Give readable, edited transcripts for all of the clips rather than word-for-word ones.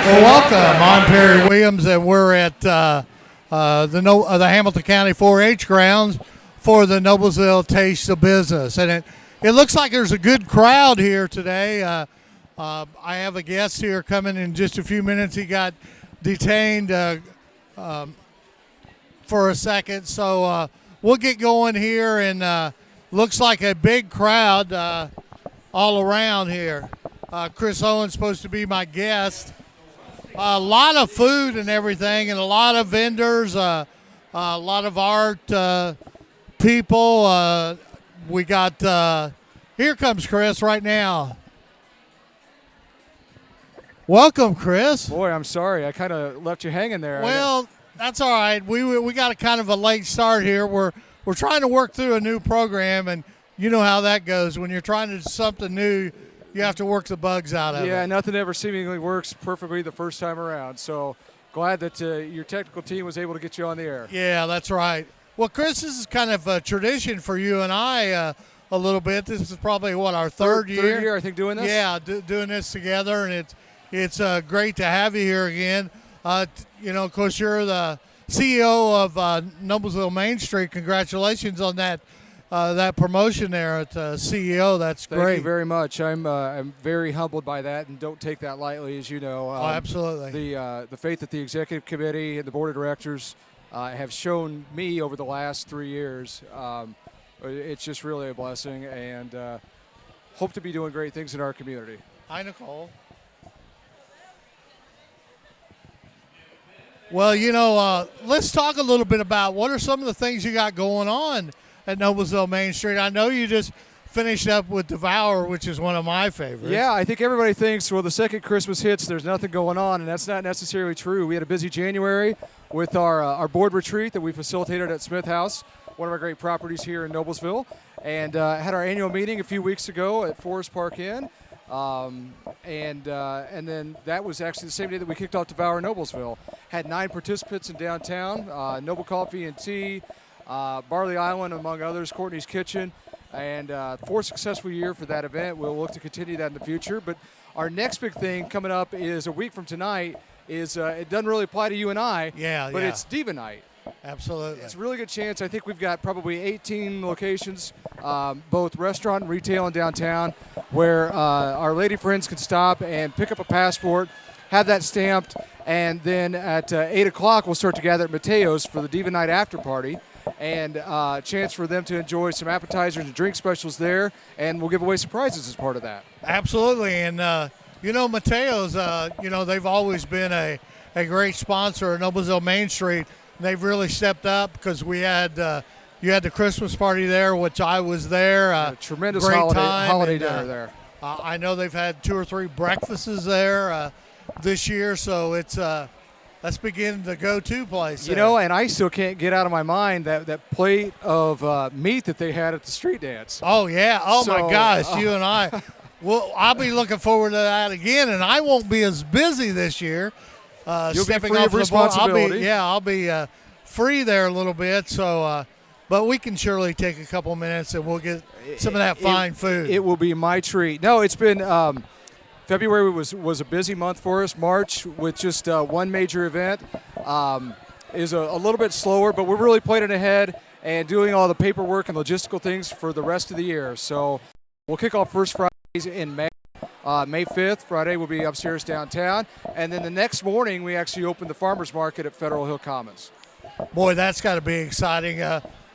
Well, welcome. I'm Perry Williams, and we're at the Hamilton County 4-H grounds for the Noblesville Taste of Business, and it looks like there's a good crowd here today. I have a guest here coming in just a few minutes. He got detained for a second, so we'll get going here, and looks like a big crowd all around here. Chris Owen's supposed to be my guest. A lot of food and everything, and a lot of vendors, a lot of art people. We got, here comes Chris right now. Welcome, Chris. Boy, I'm sorry. I kind of left you hanging there. Well, that's all right. We got a kind of a late start here. We're trying to work through a new program, and you know how that goes. When you're trying to do something new, you have to work the bugs out of it. Yeah, nothing ever seemingly works perfectly the first time around. So glad that your technical team was able to get you on the air. Yeah, that's right. Well, Chris, this is kind of a tradition for you and I a little bit. This is probably, our third year? Third year, I think, doing this? Yeah, doing this together, and it's great to have you here again. Of course, you're the CEO of Noblesville Main Street. Congratulations on that promotion there at CEO. That's great. Thank you very much. I'm very humbled by that, and don't take that lightly, as you know. Absolutely. The faith that the executive committee and the board of directors have shown me over the last 3 years, it's just really a blessing, and hope to be doing great things in our community. Hi, Nicole. Well, let's talk a little bit about what are some of the things you got going on at Noblesville Main Street. I know you just finished up with Devour, which is one of my favorites. Yeah, I think everybody thinks, well, the second Christmas hits, there's nothing going on, and that's not necessarily true. We had a busy January with our board retreat that we facilitated at Smith House, one of our great properties here in Noblesville, and had our annual meeting a few weeks ago at Forest Park Inn. And then that was actually the same day that we kicked off Devour Noblesville. Had 9 participants in downtown, Noble Coffee and Tea, Barley Island, among others, Courtney's Kitchen, and 4th successful year for that event. We'll look to continue that in the future. But our next big thing coming up is a week from tonight. It doesn't really apply to you and I, but it's Diva Night. Absolutely. It's a really good chance. I think we've got probably 18 locations, both restaurant and retail in downtown, where our lady friends can stop and pick up a passport, have that stamped, and then at 8 o'clock we'll start to gather at Mateo's for the Diva Night after party, and a chance for them to enjoy some appetizers and drink specials there, and we'll give away some prizes as part of that. Absolutely, and Mateo's, they've always been a great sponsor of Noblesville Main Street. They've really stepped up because you had the Christmas party there, which I was there. Tremendous great holiday dinner there. I know they've had 2 or 3 breakfasts there this year, so that's beginning the go-to place. And I still can't get out of my mind that plate of meat that they had at the street dance. Oh yeah! My gosh, you and I. Well, I'll be looking forward to that again, and I won't be as busy this year. You'll be free off of responsibility. I'll be free there a little bit. So, but we can surely take a couple minutes and we'll get some of that fine food. It will be my treat. No, it's been February was a busy month for us. March with just one major event is a little bit slower, but we're really planning ahead and doing all the paperwork and logistical things for the rest of the year. So we'll kick off First Fridays in May. May 5th, Friday, will be upstairs downtown. And then the next morning, we actually open the farmers market at Federal Hill Commons. Boy, that's got to be exciting.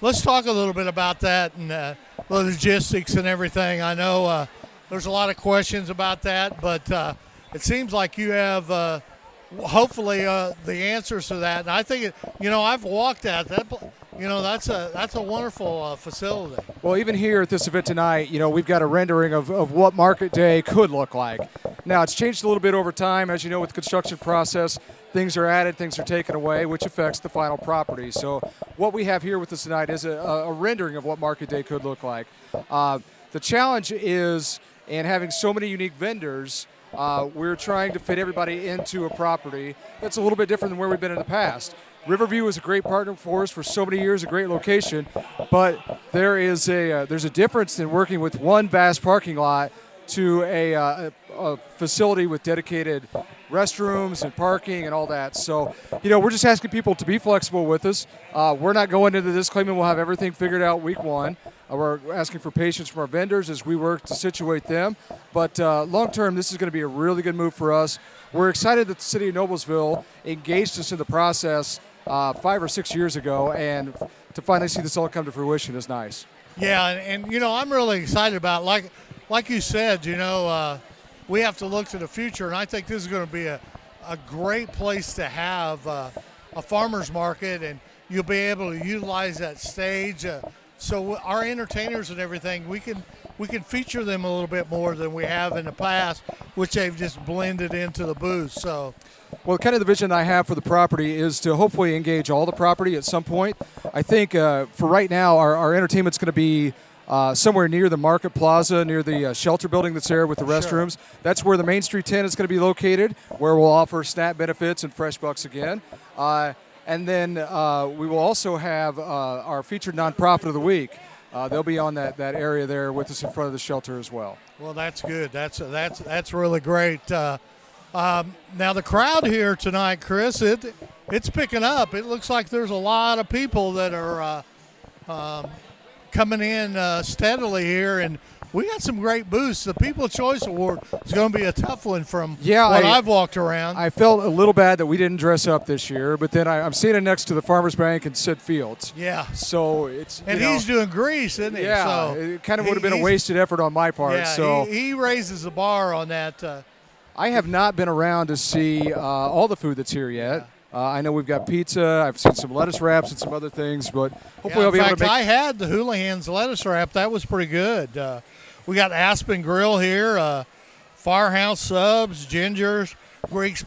Let's talk a little bit about that and the logistics and everything. I know there's a lot of questions about that, but it seems like you have hopefully the answers to that. And I think, I've walked at that. That's a wonderful facility. Well, even here at this event tonight, we've got a rendering of what Market Day could look like. Now, it's changed a little bit over time. As you know, with the construction process, things are added, things are taken away, which affects the final property. So what we have here with us tonight is a rendering of what Market Day could look like. The challenge is, in having so many unique vendors, we're trying to fit everybody into a property that's a little bit different than where we've been in the past. Riverview is a great partner for us for so many years, a great location, but there's a difference in working with one vast parking lot to a facility with dedicated restrooms and parking and all that. So, we're just asking people to be flexible with us. We're not going into this claiming we'll have everything figured out week one. We're asking for patience from our vendors as we work to situate them. But long term, this is going to be a really good move for us. We're excited that the city of Noblesville engaged us in the process 5 or 6 years ago, and to finally see this all come to fruition is nice. Yeah, and I'm really excited about like you said, we have to look to the future, and I think this is going to be a great place to have a farmer's market, and you'll be able to utilize that stage. So our entertainers and everything, we can feature them a little bit more than we have in the past, which they've just blended into the booth. So, well, kind of the vision I have for the property is to hopefully engage all the property at some point. I think for right now, our entertainment's going to be somewhere near the Market Plaza, near the shelter building that's there with the restrooms. Sure. That's where the Main Street tent is going to be located, where we'll offer SNAP benefits and Fresh Bucks again. And then we will also have our featured nonprofit of the week. They'll be on that area there with us in front of the shelter as well. Well, that's good. That's really great. Now the crowd here tonight, Chris, it's picking up. It looks like there's a lot of people that are coming in steadily here, and we got some great booths. The People's Choice Award is going to be a tough one from what I've walked around. I felt a little bad that we didn't dress up this year, but then I'm standing next to the Farmers Bank and Sid Fields. Yeah. So it's he's doing grease, isn't he? Yeah. So it kind of would have been a wasted effort on my part. Yeah. So he raises the bar on that. I have not been around to see all the food that's here yet. Yeah. I know we've got pizza. I've seen some lettuce wraps and some other things, but hopefully I'll be able to make. I had the Houlihan's lettuce wrap. That was pretty good. We got Aspen Grill here, Firehouse Subs, Ginger's, Greek's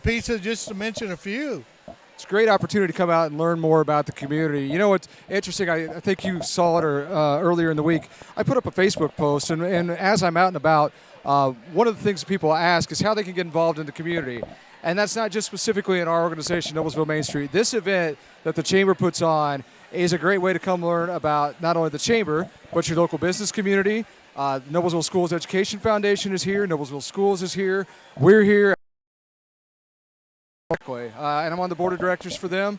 Pizza, just to mention a few. It's a great opportunity to come out and learn more about the community. You know what's interesting? I think you saw it earlier in the week. I put up a Facebook post, and as I'm out and about, one of the things people ask is how they can get involved in the community. And that's not just specifically in our organization, Noblesville Main Street. This event that the Chamber puts on is a great way to come learn about not only the Chamber, but your local business community. Noblesville Schools Education Foundation is here. Noblesville Schools is here. We're here. And I'm on the board of directors for them.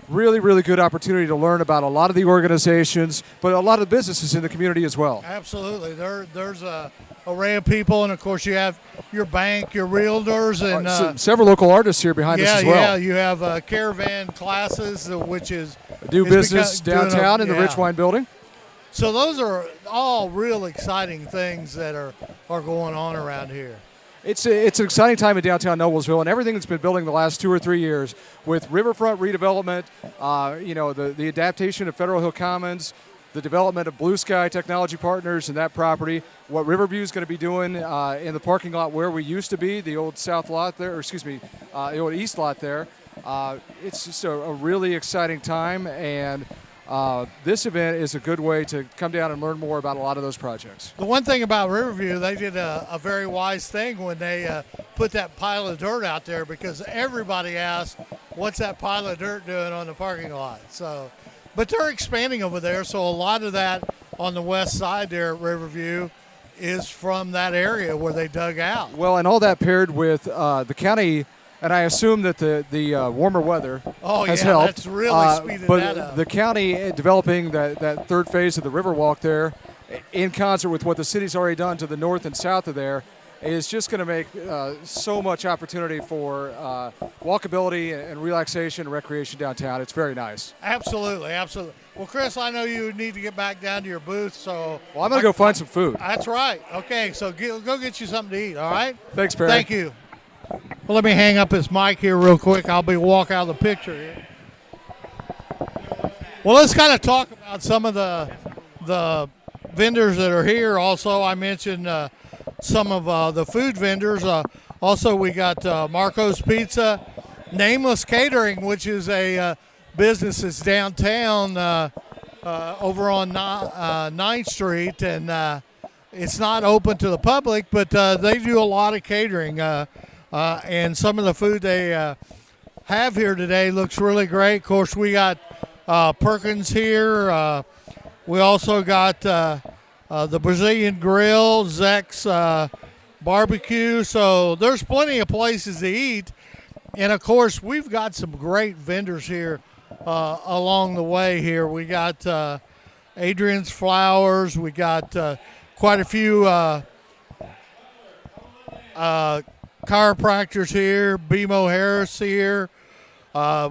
Really, really good opportunity to learn about a lot of the organizations, but a lot of the businesses in the community as well. Absolutely. There's a array of people, and of course you have your bank, your realtors, and several local artists here behind us as well. Yeah, you have Caravan Classes, which is do business downtown in the Rich Wine Building. So those are all real exciting things that are going on around here. It's an exciting time in downtown Noblesville, and everything that's been building the last 2 or 3 years with riverfront redevelopment, the adaptation of Federal Hill Commons, the development of Blue Sky Technology Partners and that property, what Riverview is going to be doing in the parking lot where we used to be, the old south lot there, the old east lot there. It's just a really exciting time, and this event is a good way to come down and learn more about a lot of those projects. The one thing about Riverview, they did a very wise thing when they put that pile of dirt out there, because everybody asked, what's that pile of dirt doing on the parking lot? So, but they're expanding over there, so a lot of that on the west side there at Riverview is from that area where they dug out. Well, and all that paired with the county. And I assume that the warmer weather has helped. That's really speeded that up. But the county developing that third phase of the Riverwalk there, in concert with what the city's already done to the north and south of there, is just going to make so much opportunity for walkability and relaxation and recreation downtown. It's very nice. Absolutely, absolutely. Well, Chris, I know you need to get back down to your booth, so... Well, I'm going to go find some food. That's right. Okay, so go get you something to eat, all right? Thanks, Perry. Thank you. Well, let me hang up this mic here real quick. I'll walk out of the picture here. Well, let's kind of talk about some of the vendors that are here. Also, I mentioned some of the food vendors. Also, we got Marco's Pizza, Nameless Catering, which is a business that's downtown over on 9th Street, and it's not open to the public, but they do a lot of catering. And some of the food they have here today looks really great. Of course, we got Perkins here. We also got the Brazilian Grill, Zex barbecue. So there's plenty of places to eat. And of course, we've got some great vendors here along the way here. We got Adrian's Flowers. We got quite a few chiropractors here. BMO Harris here.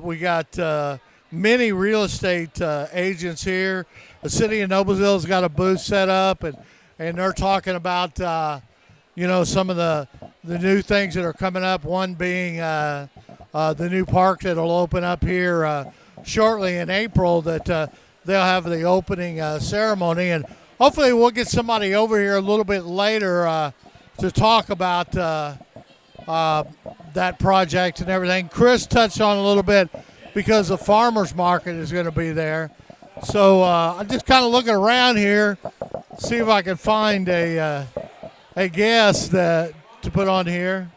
We got many real estate agents here. The city of Noblesville's got a booth set up, and they're talking about some of the new things that are coming up. One being the new park that'll open up here shortly in April. That they'll have the opening ceremony, and hopefully we'll get somebody over here a little bit later to talk about that project and everything. Chris touched on a little bit because the farmers market is going to be there. So I'm just kind of looking around here, see if I can find a guest to put on here.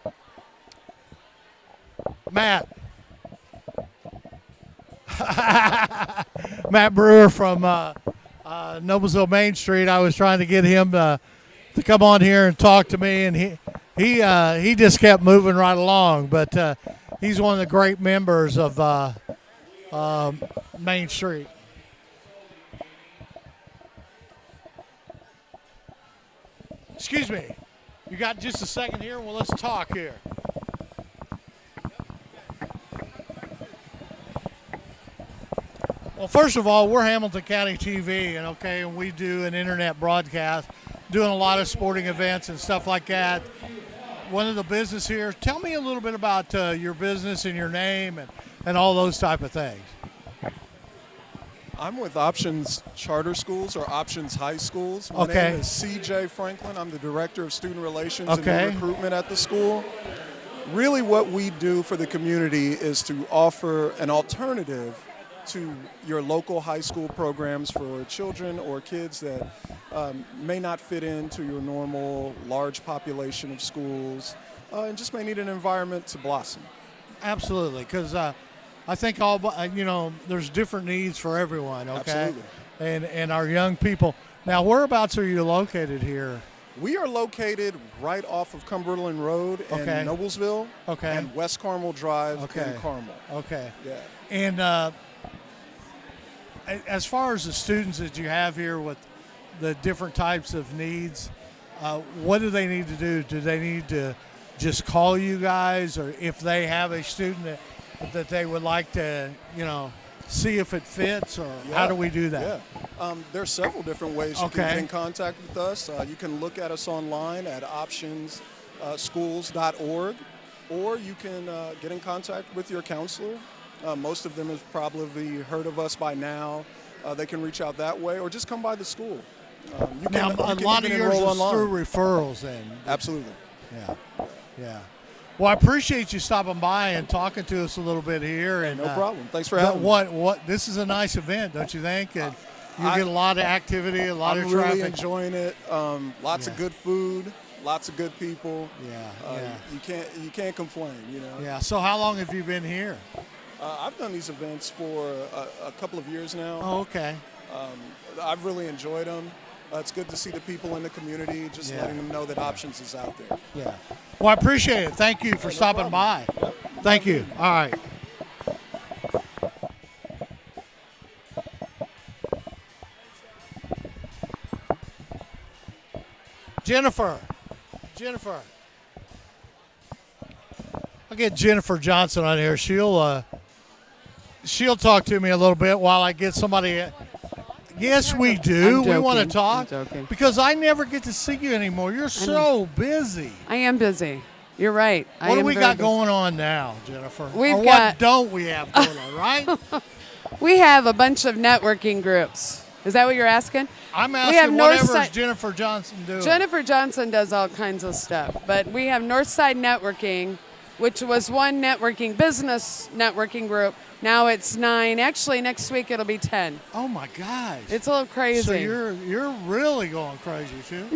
Matt. Matt Brewer from Noblesville Main Street. I was trying to get him to come on here and talk to me, and he just kept moving right along. But he's one of the great members of Main Street. Excuse me. You got just a second here? Well, let's talk here. Well, first of all, we're Hamilton County TV, and we do an internet broadcast, doing a lot of sporting events and stuff like that. One of the business here. Tell me a little bit about your business and your name and all those type of things. I'm with Options Charter Schools or Options High Schools. My name is CJ Franklin. I'm the Director of Student Relations and Recruitment at the school. Really what we do for the community is to offer an alternative to your local high school programs for children or kids that may not fit into your normal large population of schools and just may need an environment to blossom. Absolutely, because I think there's different needs for everyone. Okay, absolutely. And our young people. Now, whereabouts are you located here? We are located right off of Cumberland Road in Noblesville and West Carmel Drive in Carmel. Okay. Yeah. And as far as the students that you have here with the different types of needs, what do they need to do? Do they need to just call you guys, or if they have a student that they would like to, see if it fits, or how do we do that? Yeah. There's several different ways you can get in contact with us. You can look at us online at optionsschools.org, or you can get in contact with your counselor. Most of them have probably heard of us by now. They can reach out that way, or just come by the school. A lot of yours is through referrals then. Absolutely. Yeah. Well, I appreciate you stopping by and talking to us a little bit here. And no problem. Thanks for having me. This is a nice event, don't you think? And you get a lot of activity, a lot of traffic. I'm really enjoying it. Lots of good food, lots of good people. You can't complain, Yeah. So how long have you been here? I've done these events for a couple of years now. Oh, okay. I've really enjoyed them. It's good to see the people in the community, just letting them know that Options is out there. Yeah. Well, I appreciate it. Thank you for stopping by. Yep. Thank you. All right. Jennifer. I'll get Jennifer Johnson on here. She'll talk to me a little bit while I get somebody. Yes, we do. We want to talk because I never get to see you anymore. You're so busy. I am busy. You're right. What do we got going on now, Jennifer? What don't we have going on, right? We have a bunch of networking groups. Is that what you're asking? I'm asking whatever is Jennifer Johnson doing. Jennifer Johnson does all kinds of stuff, but we have Northside Networking, which was one business networking group. Now it's 9. Actually, next week it'll be 10. Oh my gosh! It's a little crazy. So you're really going crazy too.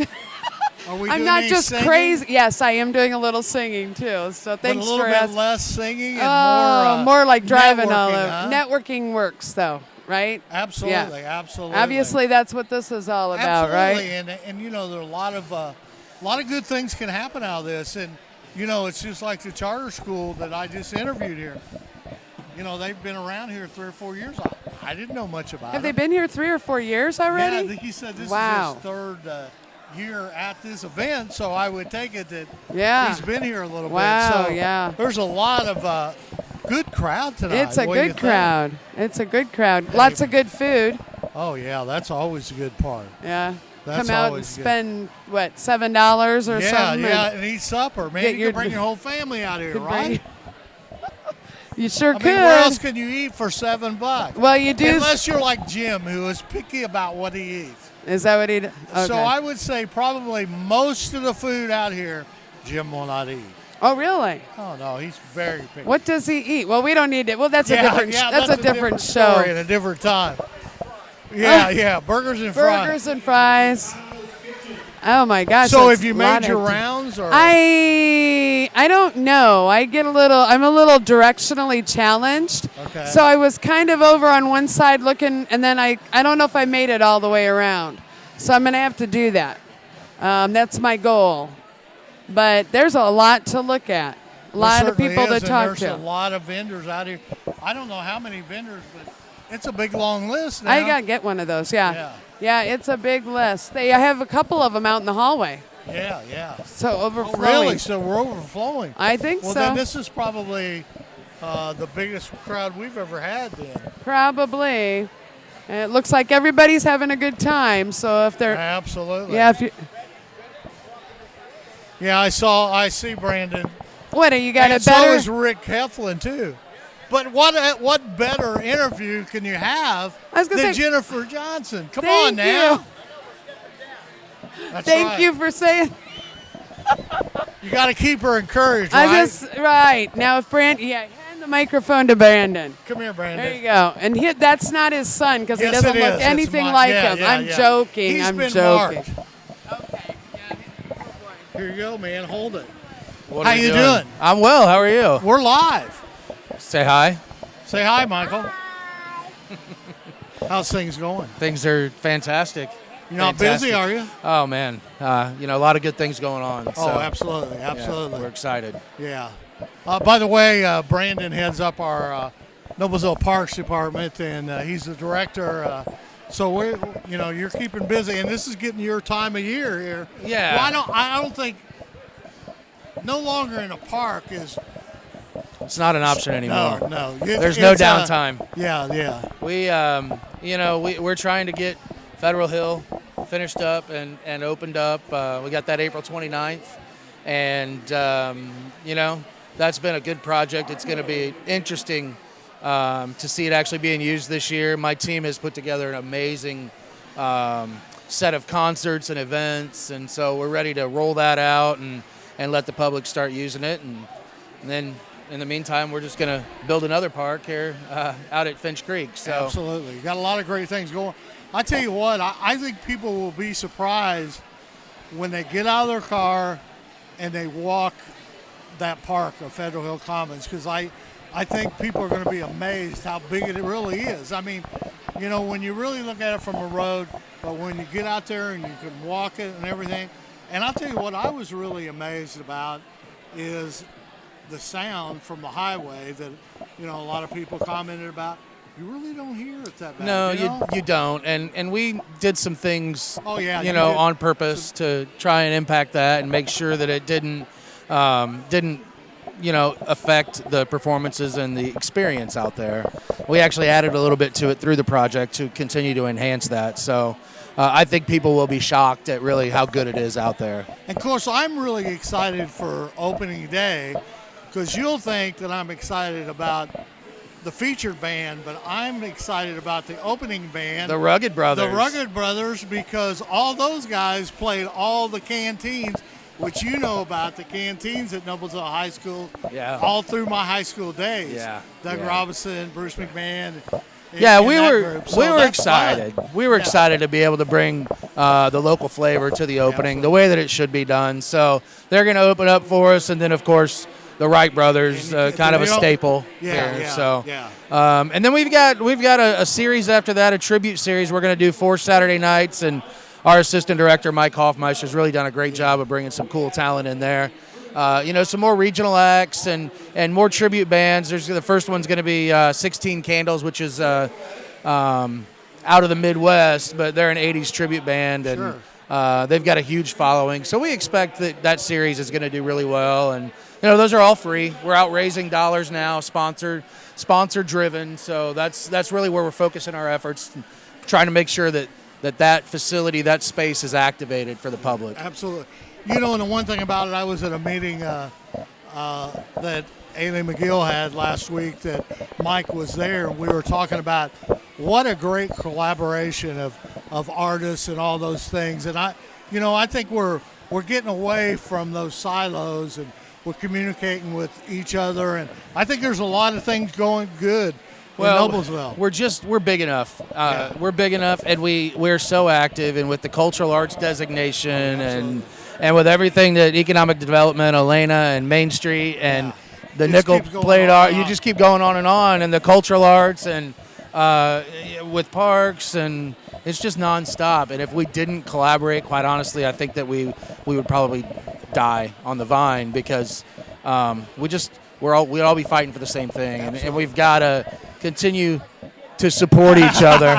Are we I'm doing not any just singing? crazy. Yes, I am doing a little singing too. So thanks but a little for bit asking. less singing and more like driving all over. Huh? Networking works though, right? Absolutely, absolutely. Obviously, that's what this is all about, absolutely. right? And there are a lot of a lot of good things can happen out of this. And, you know, it's just like the charter school that I just interviewed here. You know, they've been around here 3 or 4 years. I didn't know much about Have it. they been here 3 or 4 years already? Yeah, I think he said this Wow. is his third year at this event, so I would take it that Yeah. he's been here a little Wow, bit. So yeah. there's a lot of good crowd tonight. It's a What do you good think? crowd. It's a good crowd. Lots of good food. Oh, yeah, that's always a good part. Yeah. That's Come out and always good. spend, what, $7 or Yeah, something? yeah, and eat supper. Man, Get you your- can bring your whole family out here, Could right? bring- You sure I could. mean, where else can you eat for $7? Well, you do. Unless you're like Jim, who is picky about what he eats. Is that what he d- okay. So I would say probably most of the food out here, Jim will not eat. Oh, really? Oh, no, he's very picky. What does he eat? Well, we don't need it. Well, that's a different. Yeah, that's a different show. story at a different time. Yeah, burgers and fries. Burgers and fries. Oh my gosh. So that's have you a lot made your of- rounds? Or? I don't know. I'm a little directionally challenged. Okay. So I was kind of over on one side looking, and then I don't know if I made it all the way around. So I'm gonna have to do that. That's my goal. But there's a lot to look at. A lot of certainly people is, to talk and there's to. a lot of vendors out here. I don't know how many vendors, but it's a big long list now. I gotta get one of those. Yeah. Yeah, it's a big list. I have a couple of them out in the hallway. Yeah. So Oh, overflowing. really? So we're overflowing. I think Well, so. then this is probably the biggest crowd we've ever had then. Probably. And it looks like everybody's having a good time. So if they're, Absolutely. yeah, if you, Yeah, I see Brandon. what, you got And it so better? is Rick Heflin too. But what better interview can you have I was gonna than say- Jennifer Johnson? Come Thank on now. you. That's Thank right. you for saying. You got to keep her encouraged, right? Right. Now if Brandon, hand the microphone to Brandon. Come here, Brandon. There you go. And that's not his son because Yes, he doesn't it look is. anything It's like yeah, him. yeah, I'm yeah. joking. He's I'm been joking. marked. Okay. Here you go, man. Hold it. What How are we you doing? I'm well. How are you? We're live. Say hi. Say hi, Michael. How's things going? Things are fantastic. You're not Fantastic. busy, are you? Oh man, a lot of good things going on. So, Oh, absolutely, yeah, absolutely. we're excited. Yeah. By the way, Brandon heads up our Noblesville Parks Department, and he's the director. So you're keeping busy, and this is getting your time of year here. Yeah. Well, I don't think no longer in a park is. It's not an option anymore. No. There's no downtime. Yeah. We're trying to get Federal Hill finished up and opened up. We got that April 29th, and that's been a good project. It's going to be interesting to see it actually being used this year. My team has put together an amazing set of concerts and events, and so we're ready to roll that out and let the public start using it. And then in the meantime, we're just going to build another park here out at Finch Creek. So Absolutely. You got a lot of great things going. I tell you what, I think people will be surprised when they get out of their car and they walk that park of Federal Hill Commons, because I think people are going to be amazed how big it really is. I mean, when you really look at it from a road, but when you get out there and you can walk it and everything. And I'll tell you what I was really amazed about is the sound from the highway that, a lot of people commented about. You really don't hear it that bad. no, you don't. And we did some things, Oh, yeah, you did. on purpose to try and impact that and make sure that it didn't affect the performances and the experience out there. We actually added a little bit to it through the project to continue to enhance that. So I think people will be shocked at really how good it is out there. And of course, I'm really excited for opening day, because you'll think that I'm excited about the featured band, but I'm excited about the opening band. The Rugged Brothers. The Rugged Brothers, because all those guys played all the canteens, which you know about the canteens at Noblesville High School. Yeah. All through my high school days. Yeah, Doug yeah. Robinson, Bruce McMahon. Yeah, and we that were group. So we were that's excited. fun. We were Yeah. excited to be able to bring the local flavor to the opening, the Absolutely. way that it should be done. So they're going to open up for us, and then of course the Wright brothers, And kind of a you know- staple Yeah, here. yeah, So, yeah. and then we've got a series after that, a tribute series. We're going to do 4 Saturday nights, and our assistant director, Mike Hoffmeister, has really done a great job of bringing some cool talent in there. Some more regional acts and more tribute bands. The first one's going to be 16 Candles, which is out of the Midwest, but they're an 80s tribute band, and they've got a huge following. So we expect that series is going to do really well, and those are all free. We're out raising dollars now, sponsor driven. So that's really where we're focusing our efforts, trying to make sure that facility, that space is activated for the public. Absolutely. And the one thing about it, I was at a meeting that Ailey McGill had last week that Mike was there, and we were talking about what a great collaboration of artists and all those things. And I think we're getting away from those silos, and we're communicating with each other, and I think there's a lot of things going good in Noblesville. We're big enough. We're big enough, and we're so active, and with the cultural arts designation and with everything that economic development, Elena and Main Street and the nickel plate art, you just keep going on, and the cultural arts and with parks, and it's just nonstop. And if we didn't collaborate, quite honestly, I think that we would probably die on the vine, because we'd all be fighting for the same thing, and we've got to continue to support each other.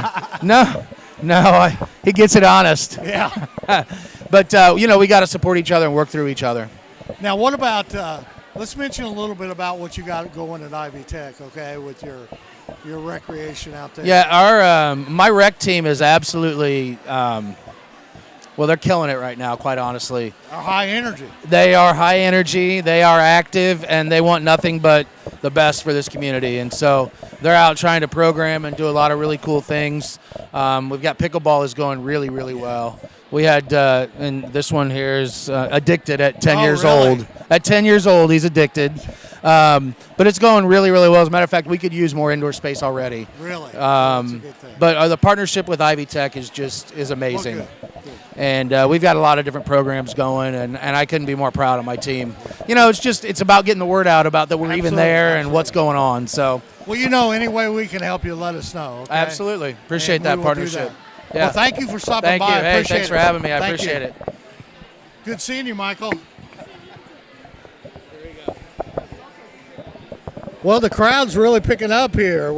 He gets it honest. Yeah. But we got to support each other and work through each other. Now, what about? Let's mention a little bit about what you got going at Ivy Tech, okay, with your recreation out there. Yeah, our my rec team is absolutely. They're killing it right now, quite honestly. Are high energy. They are high energy, they are active, and they want nothing but the best for this community. And so they're out trying to program and do a lot of really cool things. We've got pickleball is going really, really well. We had, and this one here is addicted at 10 years old. At 10 years old, he's addicted. But it's going really, really well. As a matter of fact, we could use more indoor space already. Really? That's a good thing. But the partnership with Ivy Tech is amazing. Well, good. And we've got a lot of different programs going, and I couldn't be more proud of my team. It's about getting the word out about that we're even there and what's going on. So. Well, any way we can help you, let us know. Okay? Absolutely. Appreciate that partnership. Yeah. Well, thank you for stopping by. Thank you. Hey, appreciate thanks for having me. I appreciate it. Good seeing you, Michael. Well, the crowd's really picking up here.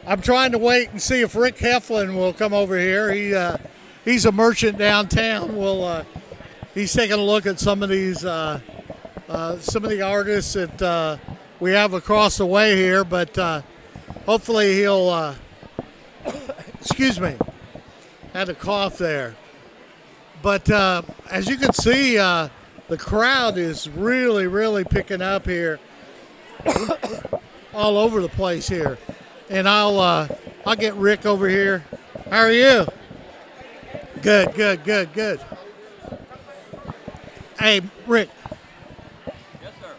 I'm trying to wait and see if Rick Heflin will come over here. He's a merchant downtown. He's taking a look at some of the artists that we have across the way here, but hopefully he'll. Excuse me, had a cough there. But as you can see, the crowd is really, really picking up here, all over the place here. And I'll get Rick over here. How are you? Good. Hey, Rick. Yes, sir.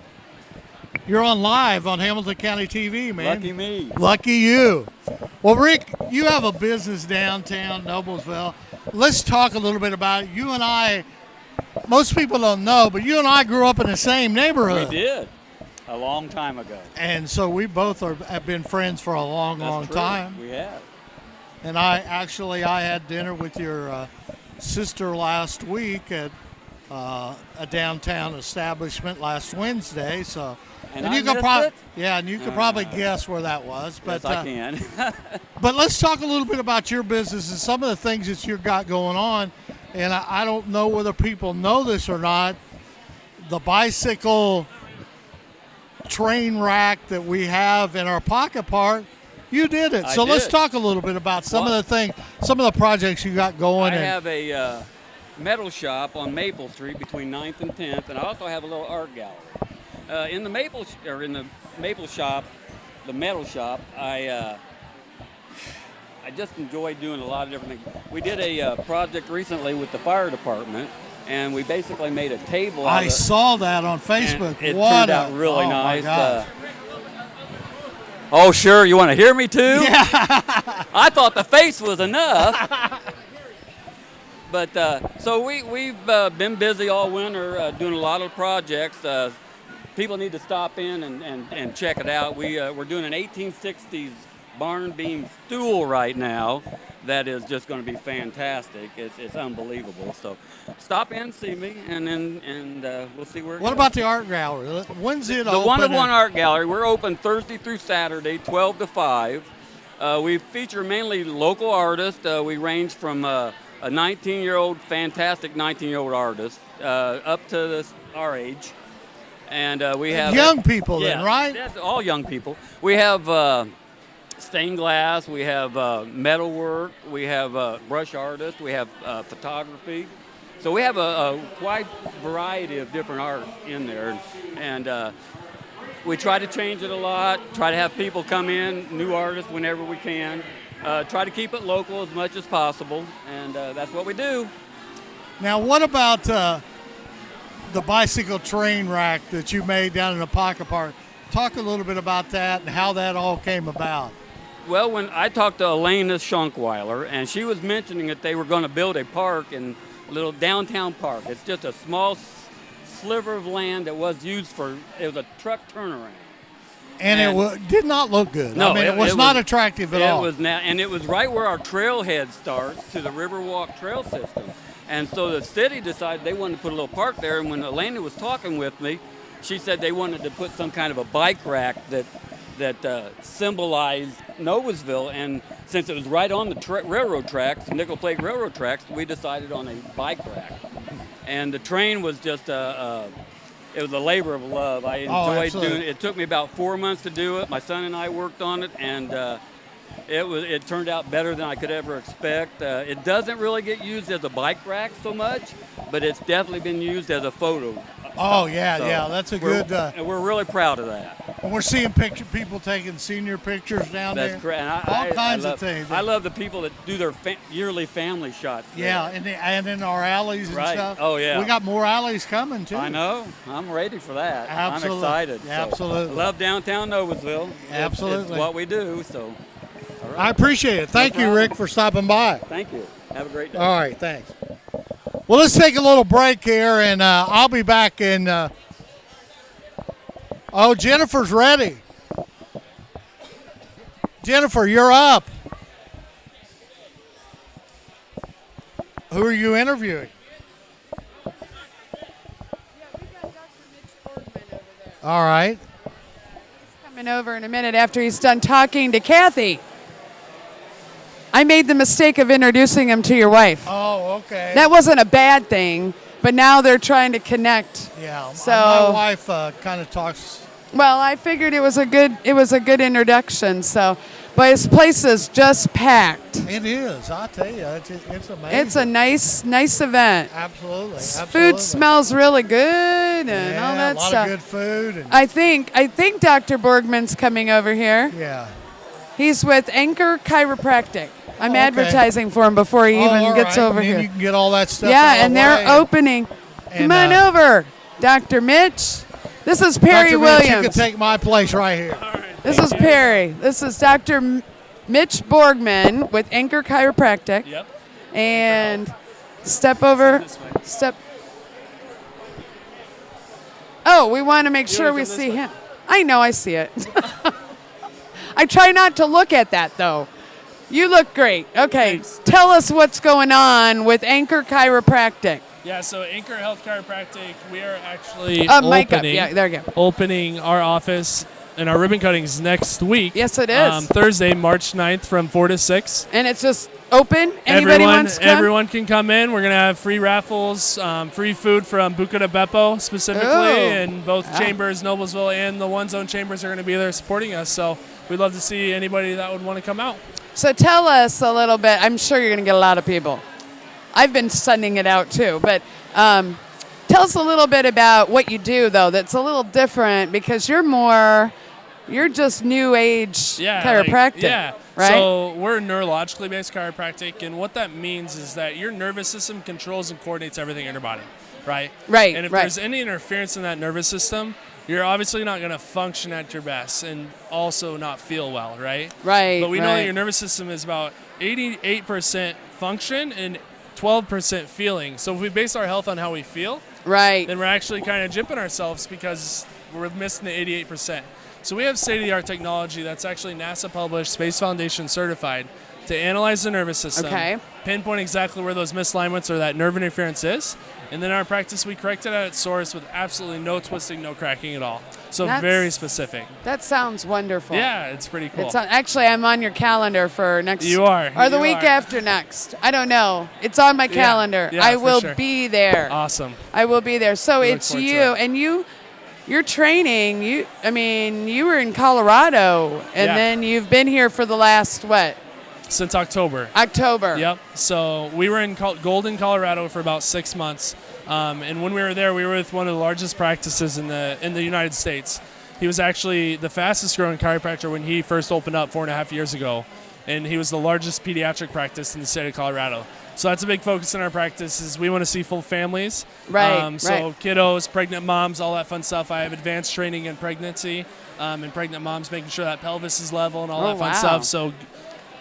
You're on live on Hamilton County TV, man. Lucky me. Lucky you. Well, Rick, you have a business downtown Noblesville. Let's talk a little bit about it. You and I, most people don't know, but you and I grew up in the same neighborhood. We did. A long time ago. And so we both have been friends for a long time. We have. And I had dinner with your sister last week at a downtown establishment last Wednesday. So, and you could probably guess where that was. But yes, I can. But let's talk a little bit about your business and some of the things that you've got going on. And I don't know whether people know this or not. The bicycle train rack that we have in our pocket park, you did it. So let's talk a little bit about some of the projects you got going. I have a metal shop on Maple Street between 9th and 10th, and I also have a little art gallery. In the metal shop, I just enjoy doing a lot of different things. We did a project recently with the fire department, and we basically made a table. I saw that on Facebook. It turned out really nice. Oh, sure. You want to hear me too? Yeah. I thought the face was enough. But so we've been busy all winter doing a lot of projects. People need to stop in and check it out. We're doing an 1860s barn beam stool right now that is just going to be fantastic. It's unbelievable. So stop in, see me, and we'll see where it What goes. about the art gallery? When's it The open? One-of-One Art Gallery, we're open Thursday through Saturday, 12 to 5. We feature mainly local artists. We range from a 19-year-old, fantastic 19-year-old artist, up to our age. And we have young people then, yeah, right? That's all young people. We have stained glass, we have metal work, we have brush artists, we have photography. So we have a wide variety of different art in there. And we try to change it a lot, try to have people come in, new artists whenever we can. Try to keep it local as much as possible, and that's what we do. Now, what about the bicycle train rack that you made down in the pocket park? Talk a little bit about that and how that all came about. Well, when I talked to Elena Schunkweiler, and she was mentioning that they were going to build a park in a little downtown park. It's just a small sliver of land that was used for, it was a truck turnaround. And it did not look good. No, I mean, it was not attractive at all. And it was right where our trailhead starts to the Riverwalk Trail system. And so the city decided they wanted to put a little park there. And when Elena was talking with me, she said they wanted to put some kind of a bike rack that symbolized Noblesville. And since it was right on the railroad tracks, nickel plate railroad tracks, we decided on a bike rack. And the train was just it was a labor of love. I enjoyed doing it. It took me about 4 months to do it. My son and I worked on it, and it turned out better than I could ever expect. It doesn't really get used as a bike rack so much, but it's definitely been used as a photo. Oh, yeah, that's a good. And we're really proud of that. And we're seeing people taking senior pictures down there. That's correct. All kinds of things. I love the people that do their yearly family shots. Yeah, and in our alleys and Right. stuff. Oh, yeah. We got more alleys coming, too. I know. I'm ready for that. Absolutely. I'm excited. Absolutely. Love downtown Noblesville. Absolutely. It's what we do, so. All right. I appreciate it. Thank you, Rick, for stopping by. Thank you. Have a great day. All right, thanks. Well, let's take a little break here, and I'll be back in. Oh, Jennifer's ready. Jennifer, you're up. Who are you interviewing? All right. Coming over in a minute after he's done talking to Kathy. I made the mistake of introducing him to your wife. Oh, okay. That wasn't a bad thing, but now they're trying to connect. Yeah. So my wife kind of talks. Well, I figured it was a good introduction. So, but his place is just packed. It is. I tell you, it's amazing. It's a nice event. Absolutely. Food smells really good and all that a lot stuff. of good food. And I think Dr. Borgman's coming over here. yeah. He's with Anchor Chiropractic. I'm okay. advertising for him before he even all gets right. over And then here. You can get all that stuff. Yeah, out of and the they're way. opening. And, Come on over, Dr. Mitch. This is Perry Dr. Mitch, Williams. you can take my place right here. This is Perry. This is Dr. Mitch Borgman with Anchor Chiropractic. Yep. And step over. Step. Oh, we want to make sure we see him. I know, I see it. I try not to look at that, though. You look great. Okay, Thanks. Tell us what's going on with Anchor Chiropractic. Yeah, so Anchor Health Chiropractic, we are actually Mic up. Yeah, there you go. opening our office and our ribbon cuttings next week. Yes, it is. Thursday, March 9th from 4 to 6. And it's just open. Anybody wants to come? Everyone can come in. We're going to have free raffles, free food from Buca de Beppo specifically, Oh. and both chambers, Noblesville and the One Zone chambers are going to be there supporting us. So we'd love to see anybody that would want to come out. So tell us a little bit. I'm sure you're going to get a lot of people. I've been sending it out too, but tell us a little bit about what you do, though. That's a little different because you're just new age chiropractic. Right? So we're neurologically based chiropractic, and what that means is that your nervous system controls and coordinates everything in your body, right? Right. And if right. there's any interference in that nervous system, you're obviously not going to function at your best and also not feel well, right? Right. But we know right. that your nervous system is about 88% function and 12% feeling. So if we base our health on how we feel, Right. then we're actually kind of jipping ourselves because we're missing the 88%. So we have state-of-the-art technology that's actually NASA-published, Space Foundation certified to analyze the nervous system, pinpoint exactly where those misalignments or that nerve interference is, and then in our practice we correct it at its source with absolutely no twisting, no cracking at all. So very specific. That sounds wonderful. Yeah, it's pretty cool. Actually, I'm on your calendar for next. You are. Or the week after next. I don't know. It's on my calendar. Yeah, I will sure. be there. Awesome. I will be there. So it's you, and you're training. You were in Colorado, and then you've been here for the last what? Since October. October. Yep. So we were in Golden, Colorado for about 6 months. And when we were there, we were with one of the largest practices in the United States. He was actually the fastest growing chiropractor when he first opened up 4.5 years ago. And he was the largest pediatric practice in the state of Colorado. So that's a big focus in our practice is we want to see full families. So kiddos, pregnant moms, all that fun stuff. I have advanced training in pregnancy and pregnant moms, making sure that pelvis is level and all that fun stuff. So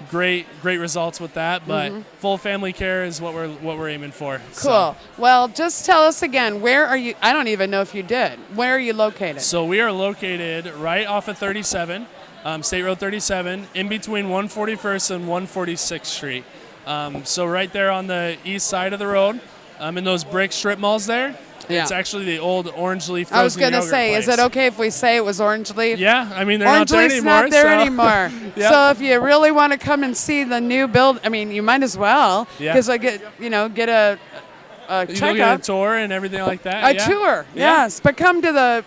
great results with that, but full family care is what we're aiming for. Cool. So. Well, just tell us again, where are you? I don't even know if you did. Where are you located? So we are located right off of 37, State Road 37, in between 141st and 146th Street. So right there on the east side of the road, in those brick strip malls there. Yeah. It's actually the old Orange Leaf frozen I was going to say, place. is it okay if we say it was Orange Leaf? Yeah, I mean, they're Orange not there Leaf's anymore. not there anymore. Yep. So if you really want to come and see the new build, I mean, you might as well, because I get a you checkup. get a tour and everything like that. A tour, yes. But come to the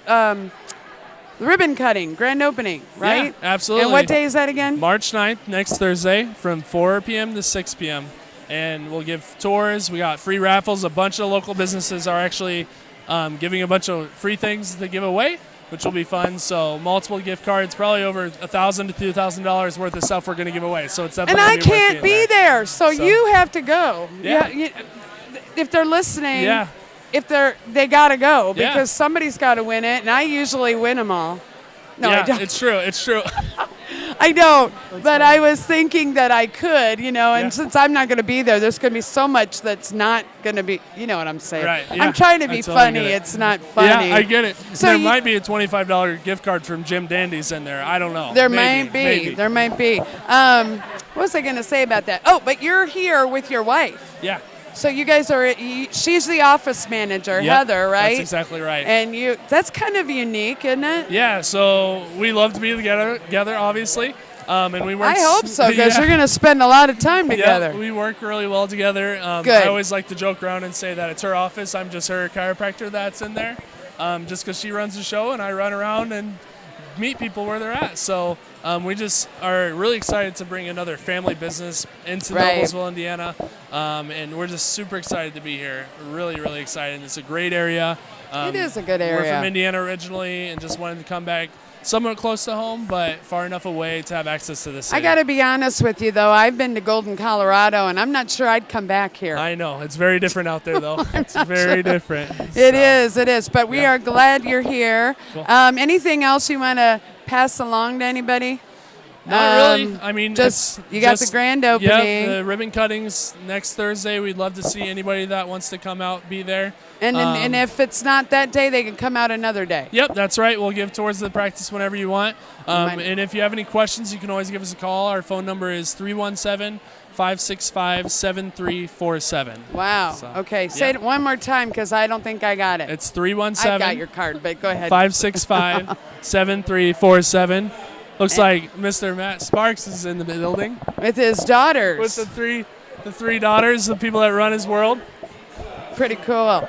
ribbon cutting, grand opening, right? Yeah, absolutely. And what day is that again? March 9th, next Thursday, from 4 p.m. to 6 p.m. And we'll give tours. We got free raffles. A bunch of local businesses are actually giving a bunch of free things to give away, which will be fun. So multiple gift cards, probably over $1,000 to $2,000 worth of stuff we're going to give away. So it's definitely. And I can't be there, so you have to go. Yeah. If they're listening. Yeah. If they gotta go because Yeah. somebody's got to win it, and I usually win them all. No, yeah, I don't. It's true. It's true. I don't, but I was thinking that I could, and since I'm not going to be there, there's going to be so much that's not going to be, you know what I'm saying? Right, yeah. I'm trying to be I totally funny. get it. It's not funny. Yeah, I get it. So there might be a $25 gift card from Jim Dandy's in there. I don't know. There Maybe, might be. maybe. There might be. What was I going to say about that? Oh, but you're here with your wife. Yeah. So you guys are, she's the office manager, Yep, Heather, right? That's exactly right. And that's kind of unique, isn't it? Yeah, so we love to be together obviously. And we work. I hope so, because you're going to spend a lot of time together. Yeah, we work really well together. Good. I always like to joke around and say that it's her office. I'm just her chiropractor that's in there, just because she runs the show and I run around and meet people where they're at. So we just are really excited to bring another family business into Noblesville, Indiana, and we're just super excited to be here. Really, really excited. It's a great area. It is a good area. We're from Indiana originally and just wanted to come back somewhat close to home, but far enough away to have access to the city. I got to be honest with you, though. I've been to Golden, Colorado, and I'm not sure I'd come back here. I know. It's very different out there, though. It's very different. It is. But we are glad you're here. Cool. Anything else you want to pass along to anybody? Not really. I mean, you got the grand opening. Yeah, the ribbon cuttings next Thursday. We'd love to see anybody that wants to come out be there. And if it's not that day, they can come out another day. Yep, that's right. We'll give tours of the practice whenever you want. And if you have any questions, you can always give us a call. Our phone number is 317-565-7347. Wow. So, okay. Say it one more time because I don't think I got it. It's 317. I got your card, but go ahead. 565-7347. Looks like Mr. Matt Sparks is in the building with his daughters. With the three daughters, the people that run his world. Pretty cool.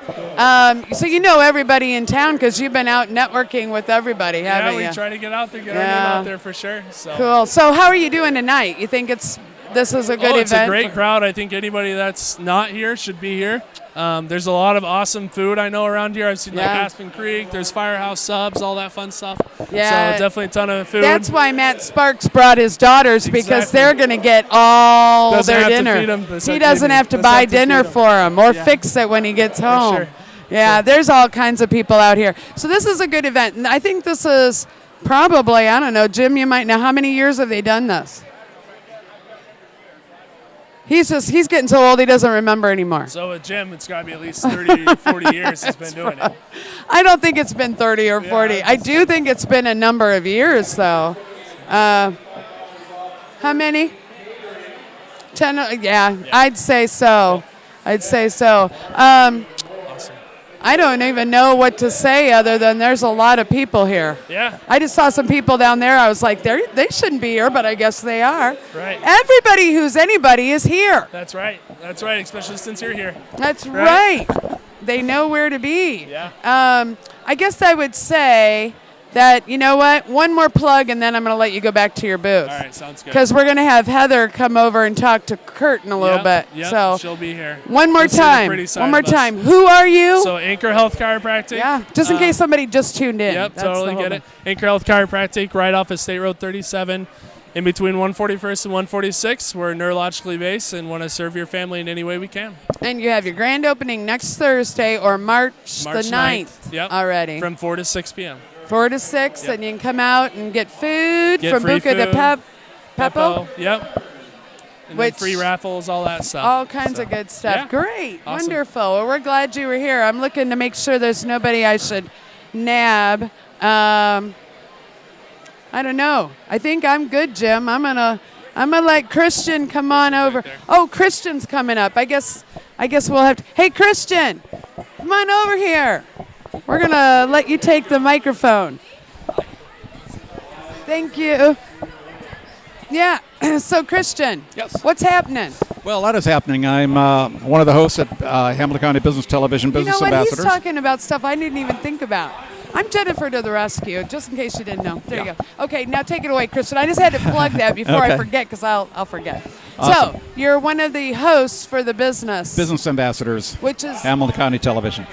So you know everybody in town because you've been out networking with everybody, haven't you? Yeah, we try to get out there, get our name out there for sure. So. Cool. So how are you doing tonight? You think this is a good event? It's a great crowd. I think anybody that's not here should be here. There's a lot of awesome food I know around here. I've seen like Aspen Creek. There's Firehouse Subs, all that fun stuff. Yeah. So definitely a ton of food. That's why Matt Sparks brought his daughters because they're going to get all their dinner. He doesn't have to buy dinner for them or fix it when he gets home. Sure. Yeah, there's all kinds of people out here. So this is a good event. And I think this is probably, I don't know, Jim, you might know, how many years have they done this? He's getting so old he doesn't remember anymore. So with Jim, it's got to be at least 30, 40 years he's been doing it. I don't think it's been 30 or 40. I do think it's been a number of years, though. How many? 10? Yeah, I'd say so. Awesome. I don't even know what to say other than there's a lot of people here. Yeah. I just saw some people down there. I was like, they shouldn't be here, but I guess they are. Right. Everybody who's anybody is here. That's right. That's right, especially since you're here. That's right. They know where to be. Yeah. I guess I would say that, you know what, one more plug and then I'm going to let you go back to your booth. All right, sounds good. Because we're going to have Heather come over and talk to Kurt in a little bit. Yep, so she'll be here. One more You'll see the time. pretty side One more of us. time. Who are you? So Anchor Health Chiropractic. Yeah, just in case somebody just tuned in. Yep, That's the totally whole get it. thing. Anchor Health Chiropractic, right off of State Road 37, in between 141st and 146. We're neurologically based and want to serve your family in any way we can. And you have your grand opening next Thursday or March the 9th Yep. already. From 4 to 6 p.m. 4 to 6, Yep. and you can come out and get food Get from free Buca de food. Peppo. Yep. And Which- then free raffles, all that stuff. All kinds So, of good stuff. yeah. Great. Awesome. Wonderful. Well, we're glad you were here. I'm looking to make sure there's nobody I should nab. I don't know. I think I'm good, Jim. I'm gonna let Christian come on over. there. Oh, Christian's coming up. I guess we'll have to. Hey, Christian, come on over here. We're gonna let you take the microphone. Thank you. Yeah. So, Christian, Yes. what's happening? Well, that is happening. I'm one of the hosts at Hamilton County Business Television, You Business know what? Ambassadors. He's talking about stuff I didn't even think about. I'm Jennifer to the rescue, just in case you didn't know. There you go. Okay, now take it away, Christian. I just had to plug that before I Okay. forget, because I'll forget. Awesome. So, you're one of the hosts for the business. Business Ambassadors, Which is, Hamilton County Television.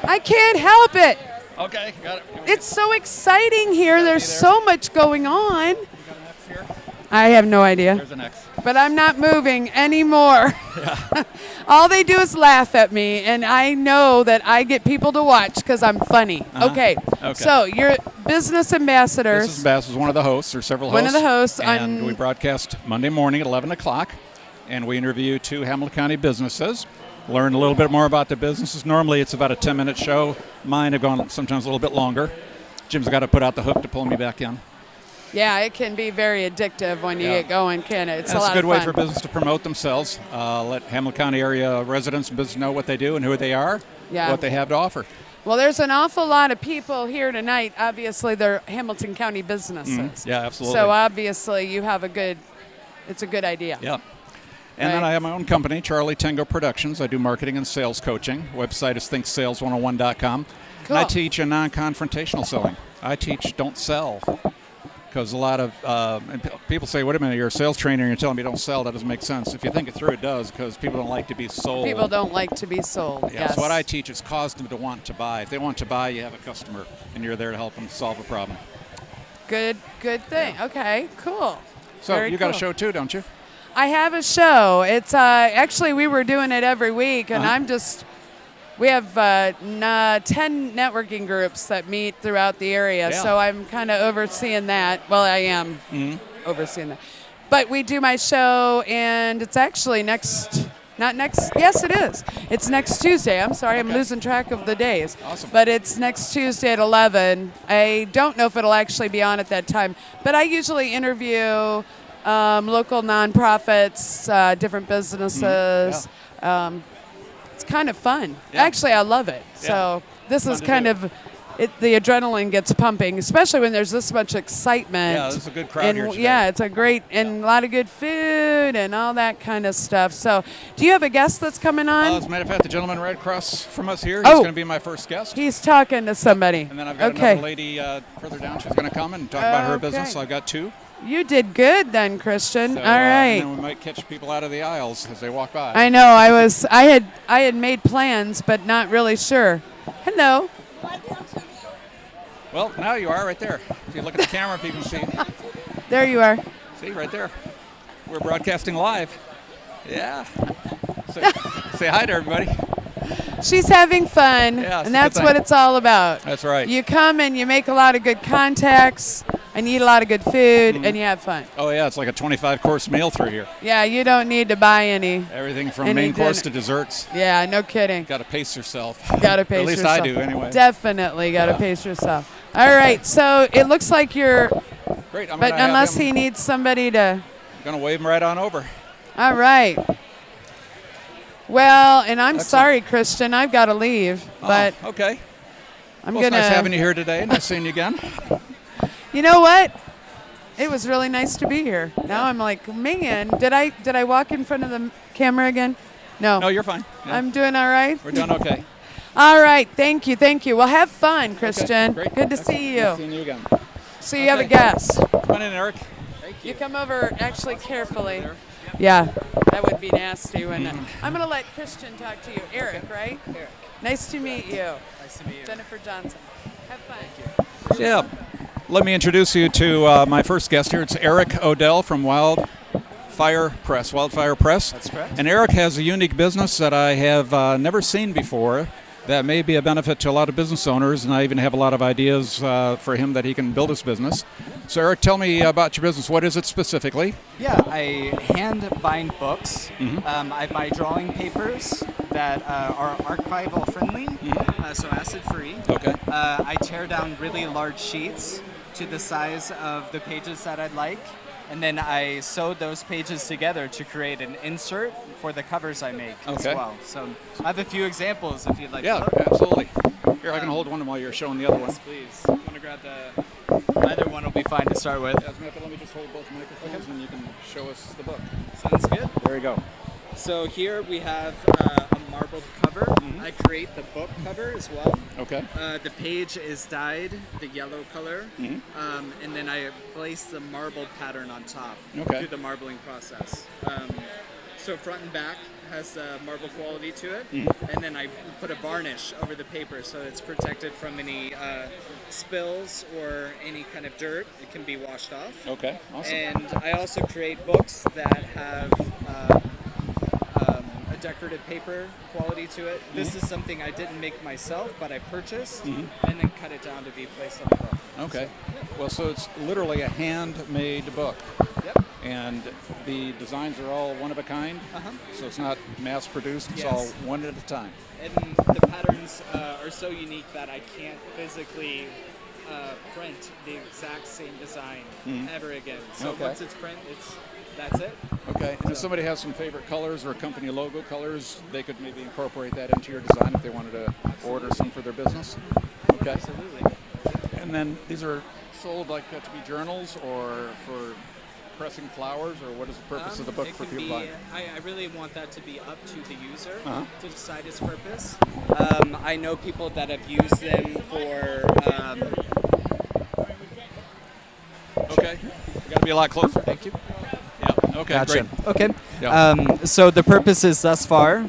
I can't help it. Okay, got it. It's so exciting here. There's so much going on. I have no idea. There's an X. But I'm not moving anymore. All they do is laugh at me, and I know that I get people to watch because I'm funny. Okay. Okay. So you're business ambassadors. Business Ambassadors, one of the hosts. There's several One hosts. of the hosts And on- we broadcast Monday morning at 11 o'clock, and we interview 2 Hamilton County businesses, learn a little bit more about the businesses. Normally it's about a 10-minute show. Mine have gone sometimes a little bit longer. Jim's got to put out the hook to pull me back in. Yeah, it can be very addictive when you Yeah. get going, can it? It's That's a lot a good of way fun. for business to promote themselves, let Hamilton County area residents and business know what they do and who they are, Yeah. what they have to offer. Well, there's an awful lot of people here tonight. Obviously, they're Hamilton County businesses. Yeah, absolutely. So obviously, you have it's a good idea. Yeah. And then Right. I have my own company, Charlie Tango Productions. I do marketing and sales coaching. Website is thinksales101.com. Cool. And I teach a non-confrontational selling. I teach don't sell. Because a lot of people say, wait a minute, you're a sales trainer and you're telling me don't sell. That doesn't make sense. If you think it through, it does, because people don't like to be sold. People don't like to be sold. Yeah, Yes. so what I teach is cause them to want to buy. If they want to buy, you have a customer, and you're there to help them solve a problem. Good thing. Okay, cool. So Very you got a cool. show too, don't you? I have a show. It's actually we were doing it every week, and Uh-huh. we have 10 networking groups that meet throughout the area. Yeah. So I'm kind of overseeing that. Well, I am overseeing that. But we do my show, and it's actually yes, it is. It's next Tuesday. I'm sorry, I'm Okay. losing track of the days. Awesome. But it's next Tuesday at 11. I don't know if it'll actually be on at that time, but I usually interview local nonprofits, different businesses. It's kind of fun. Yeah. Actually, I love it. Yeah. So this is to kind do. of the adrenaline gets pumping, especially when there's this much excitement. Yeah, there's a good crowd and here today. yeah, it's a great and a lot of good food and all that kind of stuff. So, do you have a guest that's coming on? As a matter of fact, the gentleman right across from us here, he's Oh. going to be my first guest. He's talking to somebody. And then I've got okay. another lady further down. She's going to come and talk about her business. Okay. So I've got 2. You did good then, Christian. So, all right. And then we might catch people out of the aisles as they walk by. I know. I had made plans, but not really sure. Hello. Well, now you are right there. If you look at the camera, people can see. There you are. See, right there. We're broadcasting live. Yeah. Say hi to everybody. She's having fun, Yeah, it's a and that's good what thing. it's all about. That's right. You come and you make a lot of good contacts. and you eat a lot of good food, and you have fun. Oh, yeah, it's like a 25-course meal through here. Yeah, you don't need to buy any. Everything from Any main course dinner. to desserts. Yeah, no kidding. Got to pace yourself. Got to pace At least yourself. I do, anyway. Definitely got to pace yourself. All right, so it looks like you're, Great. I'm but gonna have unless him- he needs somebody to. Gonna wave him right on over. All right. Well, and I'm Excellent. sorry, Christian, I've got to leave, but Oh, okay. I'm Well, gonna. it's nice having you here today. Nice seeing you again. You know what? It was really nice to be here. Now I'm like, man, did I walk in front of the camera again? No. No, you're fine. Yeah, I'm doing all right. we're doing okay. All right. Thank you. Thank you. Well, have fun, Christian. Great. Good to see Nice you. seeing you again. So you have a Okay. guest. Come on in, Eric. You come over actually carefully. Yeah, that would be nasty, wouldn't it? I'm going to let Christian talk to you. Eric, right? Eric. Nice to meet you. Nice to meet you. Jennifer Johnson. Have fun. Yeah. Let me introduce you to my first guest here. It's Eric Odell from Wildfire Press. That's correct. And Eric has a unique business that I have never seen before that may be a benefit to a lot of business owners, and I even have a lot of ideas for him that he can build his business. So Eric, tell me about your business. What is it specifically? Yeah, I hand bind books. Mm-hmm. I buy drawing papers that are archival friendly, so acid free. Okay. I tear down really large sheets to the size of the pages that I'd like, and then I sew those pages together to create an insert for the covers I make as Okay. well. So I have a few examples if you'd like to Yeah, look. absolutely. Here, I can hold one while you're showing the other one. Yes, please. I'm going to grab either one will be fine to start with. As a matter of fact, let me just hold both microphones and you can show us the book. Sounds good. There you go. So here we have a marbled cover. I create the book cover as well. Okay. The page is dyed the yellow color, and then I place the marbled pattern on top Okay. through the marbling process. So front and back has the marble quality to it, and then I put a varnish over the paper so it's protected from any spills or any kind of dirt. It can be washed off. Okay. Awesome. And I also create books that have a decorative paper quality to it. This is something I didn't make myself, but I purchased and then cut it down to be placed on the book. Okay. Well, so it's literally a handmade book. Yep. And the designs are all one of a kind. So it's not mass produced. It's Yes. all one at a time. And the patterns are so unique that I can't physically print the exact same design ever again. So Okay. once it's print, that's it. Okay. And if somebody has some favorite colors or company logo colors, they could maybe incorporate that into your design if they wanted to order some for their business. Okay. Absolutely. And then these are sold like to be journals or for pressing flowers, or what is the purpose of the book It for can people be, buying? I really want that to be up to the user Uh-huh. to decide its purpose. I know people that have used them for Okay. You got to be a lot closer. Thank you. Yeah. Okay. Gotcha. Great. Okay. Yeah. So the purposes thus far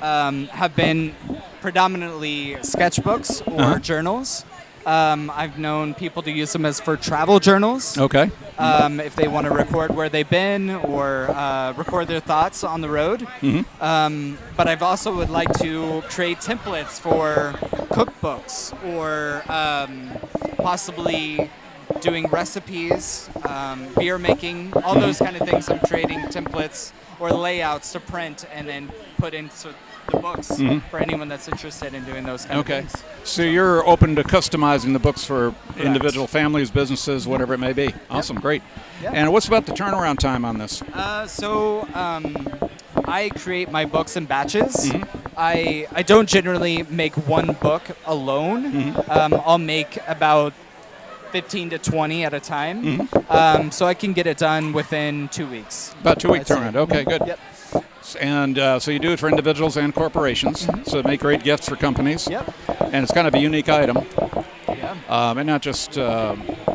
have been predominantly sketchbooks or journals. I've known people to use them as for travel journals. Okay. If they want to record where they've been or record their thoughts on the road. But I've also would like to create templates for cookbooks or possibly doing recipes, beer making, all those kind of things. I'm creating templates or layouts to print and then put into the books for anyone that's interested in doing those kind of Okay. things. So you're open to customizing the books for Correct. individual families, businesses, whatever it may be. Awesome. Great. Yep. And what's about the turnaround time on this? I create my books in batches. I don't generally make one book alone. I'll make about 15 to 20 at a time. So I can get it done within 2 weeks. About 2 week I'd say. turnaround. Okay, good. Yep. And so you do it for individuals and corporations. So make great gifts for companies. Yep. And it's kind of a unique item. Yeah. And not just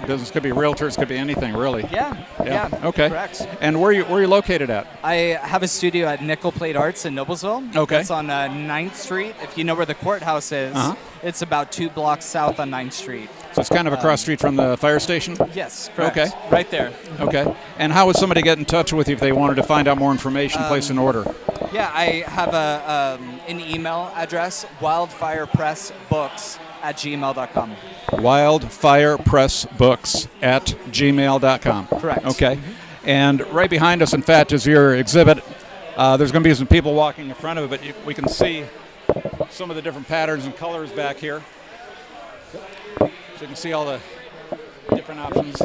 business, could be realtors, could be anything really. Yeah. Yeah. Yeah. Okay. Correct. And where are you located at? I have a studio at Nickel Plate Arts in Noblesville. Okay. It's on 9th Street. If you know where the courthouse is, it's about 2 blocks south on 9th Street. So it's kind of across street from the fire station? Yes, correct. Okay. Right there. Okay. And how would somebody get in touch with you if they wanted to find out more information, place an order? Yeah, I have an email address, wildfirepressbooks at gmail.com. wildfirepressbooks@gmail.com. Correct. Okay. And right behind us, in fact, is your exhibit. There's going to be some people walking in front of it, but we can see some of the different patterns and colors back here. So you can see all the different options.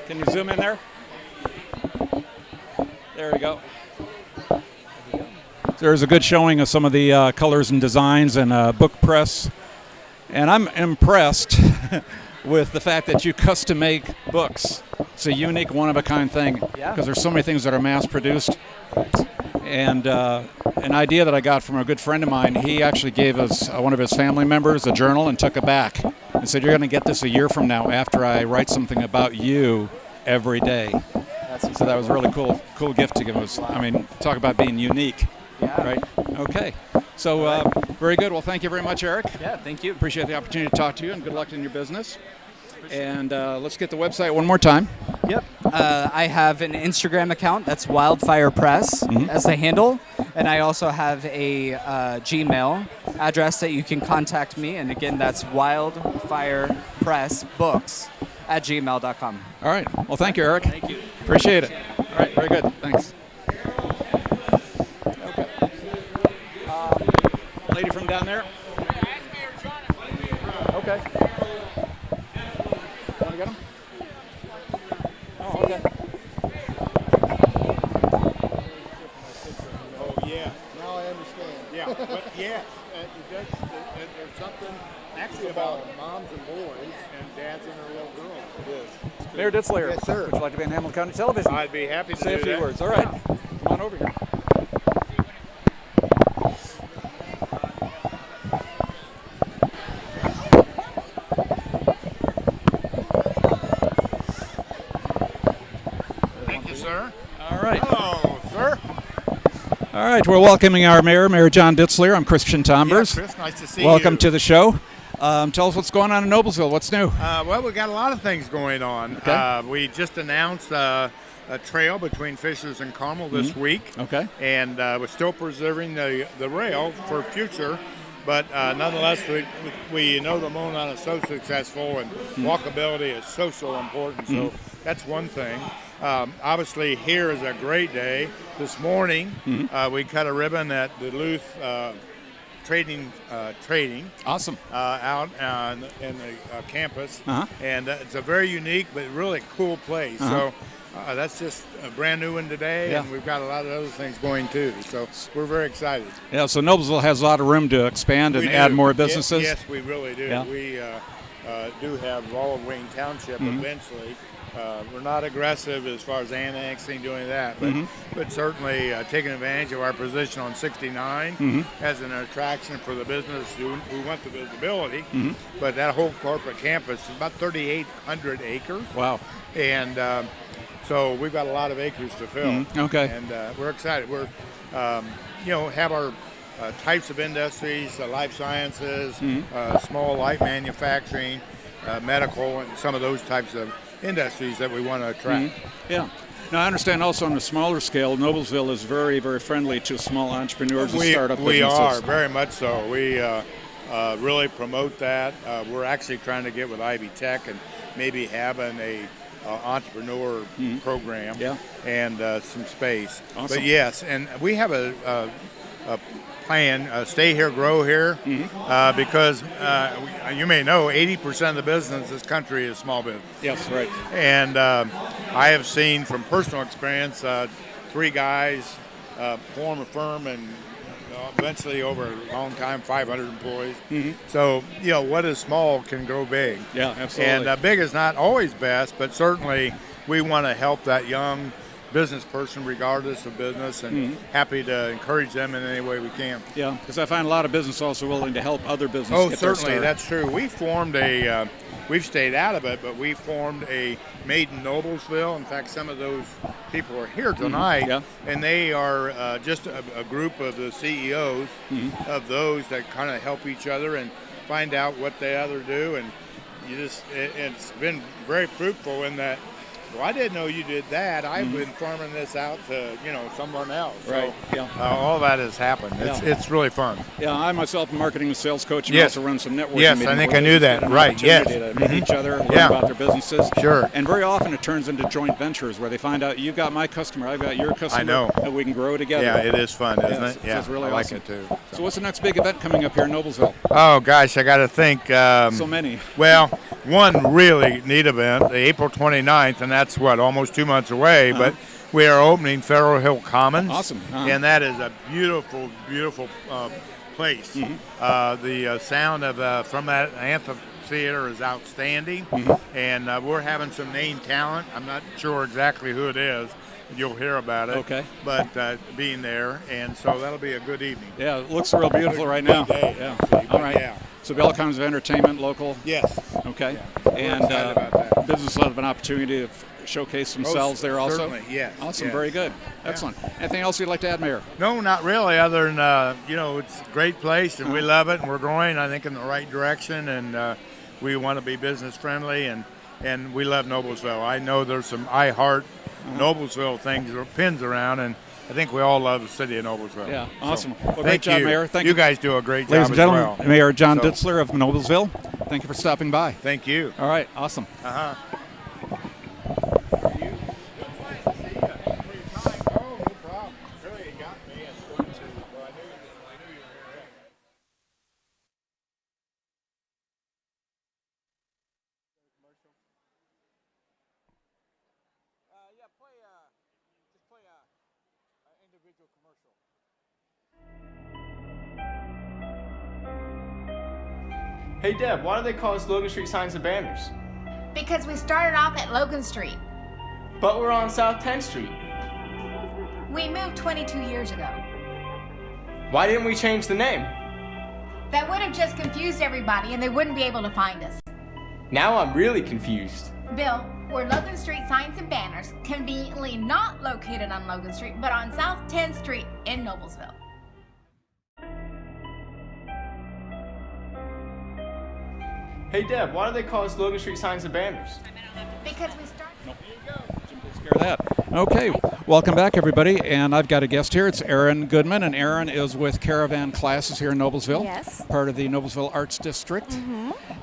Can you zoom in there? There we go. There's a good showing of some of the colors and designs and book press. And I'm impressed with the fact that you custom make books. It's a unique, one-of-a-kind thing because there's so many things that are mass-produced. And an idea that I got from a good friend of mine, he actually gave us, one of his family members, a journal and took it back and said, you're going to get this a year from now after I write something about you every day. So that was a really cool gift to give us. I mean, talk about being unique, right? Okay. So very good. Well, thank you very much, Eric. Yeah, thank you. Appreciate the opportunity to talk to you, and good luck in your business. And let's get the website one more time. Yep. I have an Instagram account that's Wildfire Press as the handle, and I also have a Gmail address that you can contact me. And again, that's wildfirepressbooks@gmail.com. All right. Well, thank you, Eric. Thank you. Appreciate it. All right. Very good. Thanks. Okay. Lady from down there. Okay. Want to get him? Oh, okay. Oh, yeah. Now I understand. Yeah, but yeah, there's something actually about moms and boys and dads and their little girls. It is. Mayor Ditzler. Yes, sir. Would you like to be on Hamilton County Television? I'd be happy to say do a few that. words. All right. Come on over here. Thank you, sir. All right. Hello, sir. All right. We're welcoming our mayor, Mayor John Ditzler. I'm Christian Tombers. Yeah, Chris, nice to see you. Welcome to the show. Tell us what's going on in Noblesville. What's new? Well, we've got a lot of things going on. Okay. We just announced a trail between Fishers and Carmel this week. Okay. And we're still preserving the rail for future. But nonetheless, we know the MoNon is so successful, and walkability is so important. So that's one thing. Obviously, here is a great day. This morning, we cut a ribbon at Duluth Trading. Awesome. Out in the campus. And it's a very unique but really cool place. So that's just a brand new one today, and we've got a lot of other things going too. So we're very excited. Yeah, so Noblesville has a lot of room to expand and add more businesses. Yes, we really do. Yeah. We do have all of Wayne Township eventually. We're not aggressive as far as annexing, doing that, but certainly taking advantage of our position on 69 as an attraction for the business who want the visibility. But that whole corporate campus is about 3,800 acres. Wow. And so we've got a lot of acres to fill. Okay. And we're excited. We're, have our types of industries, life sciences, small light manufacturing, medical, and some of those types of industries that we want to attract. Yeah. Now, I understand also on a smaller scale, Noblesville is very, very friendly to small entrepreneurs and startup businesses. We are, very much so. We really promote that. We're actually trying to get with Ivy Tech and maybe having a entrepreneur program and some space. Awesome. But yes, and we have a plan, stay here, grow here, because you may know 80% of the business in this country is small business. Yes, right. And I have seen from personal experience 3 guys form a firm and eventually over a long time 500 employees. So what is small can grow big. Yeah, absolutely. And big is not always best, but certainly we want to help that young business person regardless of business, and happy to encourage them in any way we can. Yeah, because I find a lot of business also willing to help other businesses get their certainly, start. that's true. We formed we've stayed out of it, but we formed a Made in Noblesville. In fact, some of those people are here tonight, and they are just a group of the CEOs of those that kind of help each other and find out what the other do, and it's been very fruitful in that Well, I didn't know you did that. I've been farming this out to, someone else. Right, So, all that has happened. It's really fun. Yeah, I myself am a marketing and sales coach and Yes. also run some networking Yes, I meetings think where I knew they that. get an Right, yes. opportunity to meet each other, learn Yeah. about their businesses. Sure. And very often it turns into joint ventures where they find out you got my customer, I've got your customer. I know. And we can grow together. Yeah, it is fun, isn't it? So Yeah, it's really I like awesome. it too. So what's the next big event coming up here in Noblesville? Oh, gosh, I got to think. So many. Well, one really neat event, April 29th, and that's, almost 2 months away, but we are opening Federal Hill Commons. Awesome. And that is a beautiful, beautiful place. The sound of from that amphitheater is outstanding, and we're having some name talent. I'm not sure exactly who it is. You'll hear about it. Okay. But being there, and so that'll be a good evening. Yeah, it looks real beautiful right now. Day, Yeah. actually, All but right. yeah. So be all kinds of entertainment, local. Yes. Okay. We're And excited about that. businesses have an opportunity to showcase themselves there also. Certainly, yes. Awesome. yes. Very good. Excellent. Anything else you'd like to add, Mayor? No, not really. Other than it's a great place, and we love it, and we're growing, I think, in the right direction, and we want to be business friendly, and we love Noblesville. I know there's some I Heart Noblesville things or pins around, and I think we all love the city of Noblesville. Yeah, So, awesome. Well, great thank job, you. Mayor. Thank you you. guys do a great Ladies job and gentlemen, as well. Mayor John So, Ditzler of Noblesville, thank you for stopping by. Thank you. All right, awesome. Uh-huh. Hey Deb, why do they call us Logan Street Signs and Banners? Because we started off at Logan Street. But we're on South 10th Street. We moved 22 years ago. Why didn't we change the name? That would have just confused everybody and they wouldn't be able to find us. Now I'm really confused. Bill, we're Logan Street Signs and Banners, conveniently not located on Logan Street, but on South 10th Street in Noblesville. Hey Deb, why do they call us Logan Street Signs and Banners? Because we started... Take care of that. Okay, welcome back, everybody. And I've got a guest here. It's Erin Goodman, and Erin is with Caravan Classes here in Noblesville. Yes. Part of the Noblesville Arts District.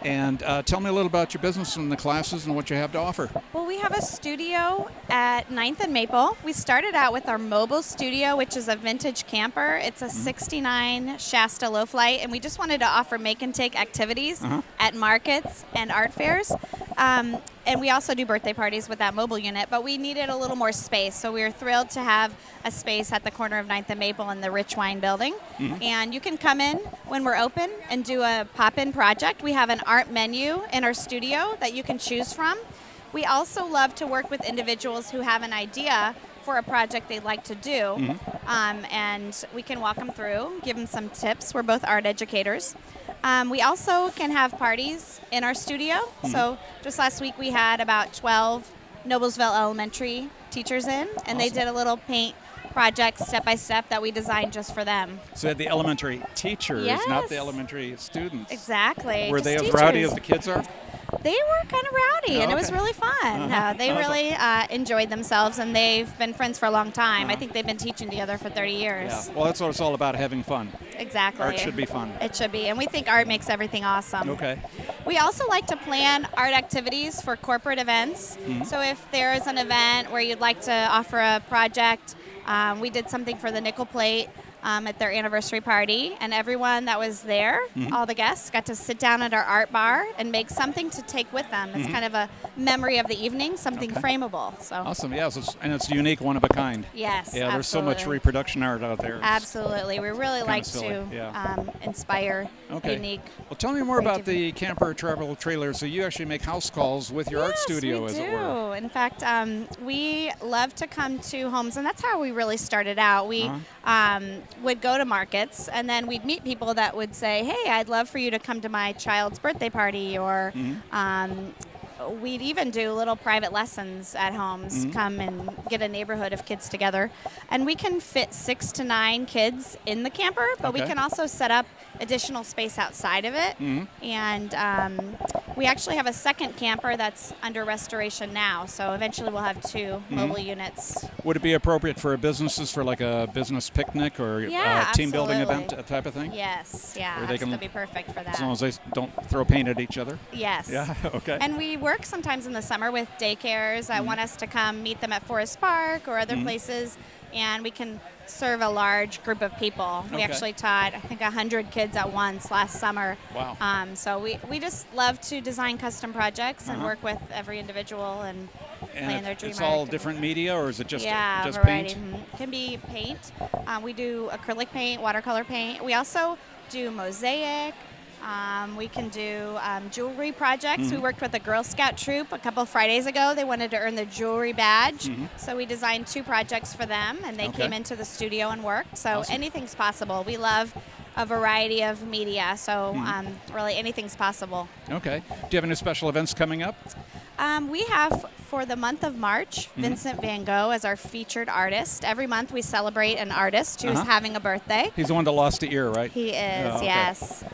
And tell me a little about your business and the classes and what you have to offer. Well, we have a studio at 9th and Maple. We started out with our mobile studio, which is a vintage camper. It's a 69 Shasta low flight, and we just wanted to offer make and take activities at markets and art fairs. And we also do birthday parties with that mobile unit, but we needed a little more space. So we were thrilled to have a space at the corner of 9th and Maple in the Rich Wine Building. And you can come in when we're open and do a pop-in project. We have an art menu in our studio that you can choose from. We also love to work with individuals who have an idea for a project they'd like to do. And we can walk them through, give them some tips. We're both art educators. We also can have parties in our studio. So just last week we had about 12 Noblesville Elementary teachers in, and they did a little paint project step-by-step that we designed just for them. So you had the elementary teachers, not the Yes. elementary students. Exactly. Were just they as teachers. rowdy as the kids are? They were kind of rowdy, and it was okay. really fun. They Awesome. really enjoyed themselves, and they've been friends for a long time. I think they've been teaching together for 30 years. Yeah. Well, that's what it's all about, having fun. Exactly. Art should be fun. It should be, and we think art makes everything awesome. Okay. We also like to plan art activities for corporate events. So if there is an event where you'd like to offer a project, we did something for the Nickel Plate at their anniversary party, and everyone that was there, all the guests, got to sit down at our art bar and make something to take with them. It's kind of a memory of the evening, something frameable. So Awesome. Yes, and it's unique, one of a kind. yes, Yeah, there's so much absolutely. reproduction art out there. It's Absolutely, we really like silly, to yeah. inspire Okay. unique. Well, tell me more about creativity. the camper travel trailer. So you actually make house calls with your art Yes, studio, we as do. it were. In fact, we love to come to homes, and that's how we really started out. We would go to markets, and then we'd meet people that would say, "Hey, I'd love for you to come to my child's birthday party," or we'd even do little private lessons at homes, come and get a neighborhood of kids together. And we can fit 6 to 9 kids in the camper, but we Okay. can also set up additional space outside of it. And we actually have a second camper that's under restoration now, so eventually we'll have two mobile units. Would it be appropriate for businesses for like a business picnic or Yeah, team building absolutely. event type of thing? Yes, yeah, Where they that'll can- be perfect for that. As long as they don't throw paint at each other? Yes. Yeah, okay. And we work sometimes in the summer with daycares that want us to come meet them at Forest Park or other places, and we can serve a large group of people. We Okay. actually taught, I think, 100 kids at once last summer. Wow. So we just love to design custom projects and work with every individual and plan their dream it's art. all different media, or is it just just variety. paint? It can be paint. We do acrylic paint, watercolor paint. We also do mosaic. We can do jewelry projects. We worked with a Girl Scout troop a couple Fridays ago. They wanted to earn the jewelry badge, so we designed 2 projects for them, and they came into the studio and worked. So anything's possible. We love a variety of media, so really anything's possible. Okay. Do you have any special events coming up? We have, for the month of March, Vincent Van Gogh as our featured artist. Every month we celebrate an artist who's having a birthday. He's the one that lost the ear, right? He is, Oh, okay. yes.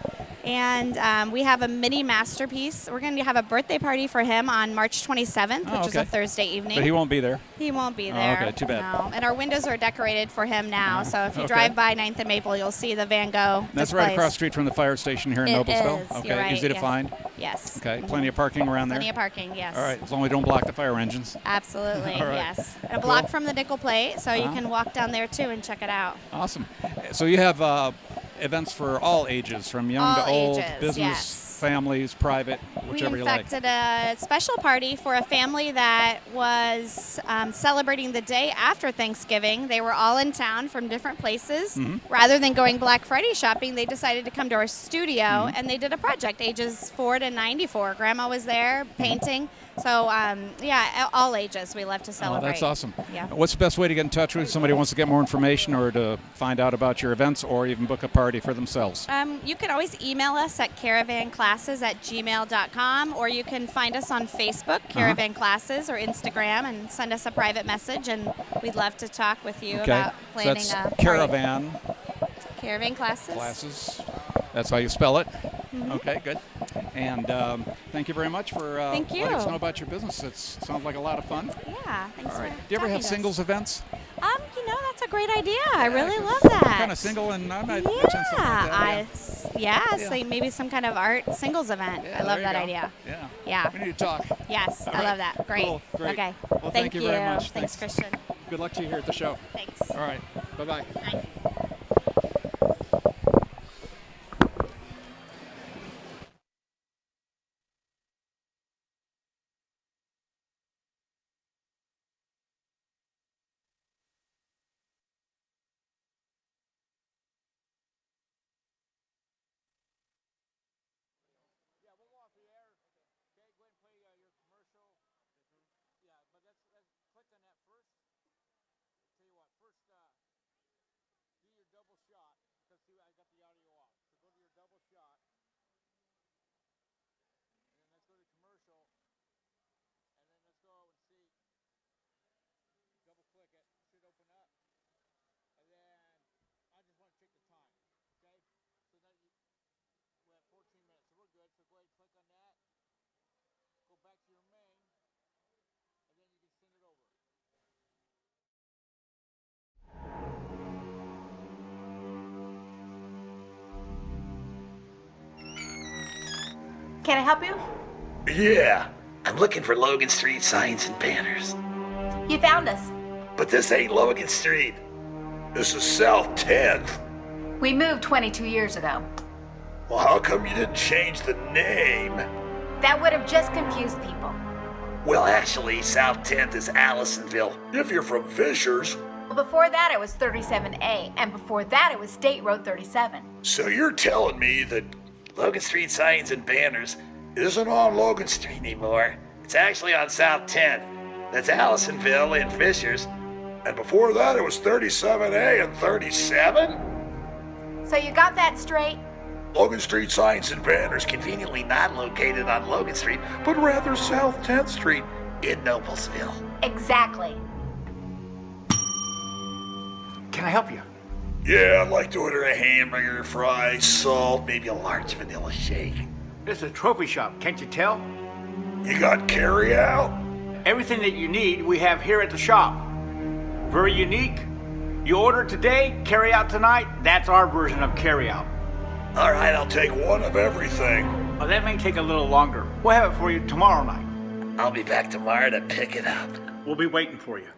And we have a mini masterpiece. We're going to have a birthday party for him on March 27th, which is a Thursday evening. But he won't be there. He won't be there. okay, too bad. No. And our windows are decorated for him now. So if you drive by 9th and Maple, you'll see the Van Gogh That's displays. right across the street from the fire station here in It Noblesville. is. Okay, You're right, easy to yeah. find. Yes. Okay, plenty of parking around there. Plenty of parking, yes. All right, as long as we don't block the fire engines. Absolutely, All right. yes. And a block from the nickel plate, so you can walk down there too and check it out. Awesome. So you have events for all ages, from young All to old, ages, business, yes. families, private, whichever We you like. in fact did a special party for a family that was celebrating the day after Thanksgiving. They were all in town from different places. Rather than going Black Friday shopping, they decided to come to our studio and they did a project, ages 4 to 94. Grandma was there painting. So yeah, all ages. We love to Oh, celebrate. that's awesome. Yeah. What's the best way to get in touch with somebody who wants to get more information or to find out about your events or even book a party for themselves? You can always email us at caravanclasses@gmail.com, or you can find us on Facebook, Caravan Classes, or Instagram, and send us a private message, and we'd love to talk with you Okay. about So planning that's a party. Caravan Caravan Classes. Classes. That's how you spell it. Okay, good. And thank you very much for Thank you. letting us know about your business. It sounds like a lot of fun. Yeah, thanks All right. for Do you ever talking have to us. singles events? That's a great idea. I really love that. Kind of single and I'm not So maybe some kind of art singles event. I love there you that go. idea. Yeah. Yeah. We need to talk. Yes, All I right. love that. Great. Cool. Great. Okay. Well, thank you very much. Thanks, Christian. Good luck to you here at the show. Thanks. All right. Bye-bye. Bye. Can I help you? Yeah, I'm looking for Logan Street signs and banners. You found us. But this ain't Logan Street. This is South 10th. We moved 22 years ago. Well, how come you didn't change the name? That would have just confused people. Well, actually, South 10th is Allisonville. If you're from Fishers. Well, before that it was 37A, and before that it was State Road 37. So you're telling me that Logan Street signs and banners isn't on Logan Street anymore. It's actually on South 10th. That's Allisonville and Fishers. And before that it was 37A and 37? So you got that straight? Logan Street signs and banners conveniently not located on Logan Street, but rather South 10th Street in Noblesville. Exactly. Can I help you? Yeah, I'd like to order a hamburger, fries, salt, maybe a large vanilla shake. This is a trophy shop, can't you tell? You got carry out? Everything that you need, we have here at the shop. Very unique. You order today, carry out tonight. That's our version of carry out. All right, I'll take one of everything. Oh, that may take a little longer. We'll have it for you tomorrow night. I'll be back tomorrow to pick it up. We'll be waiting for you.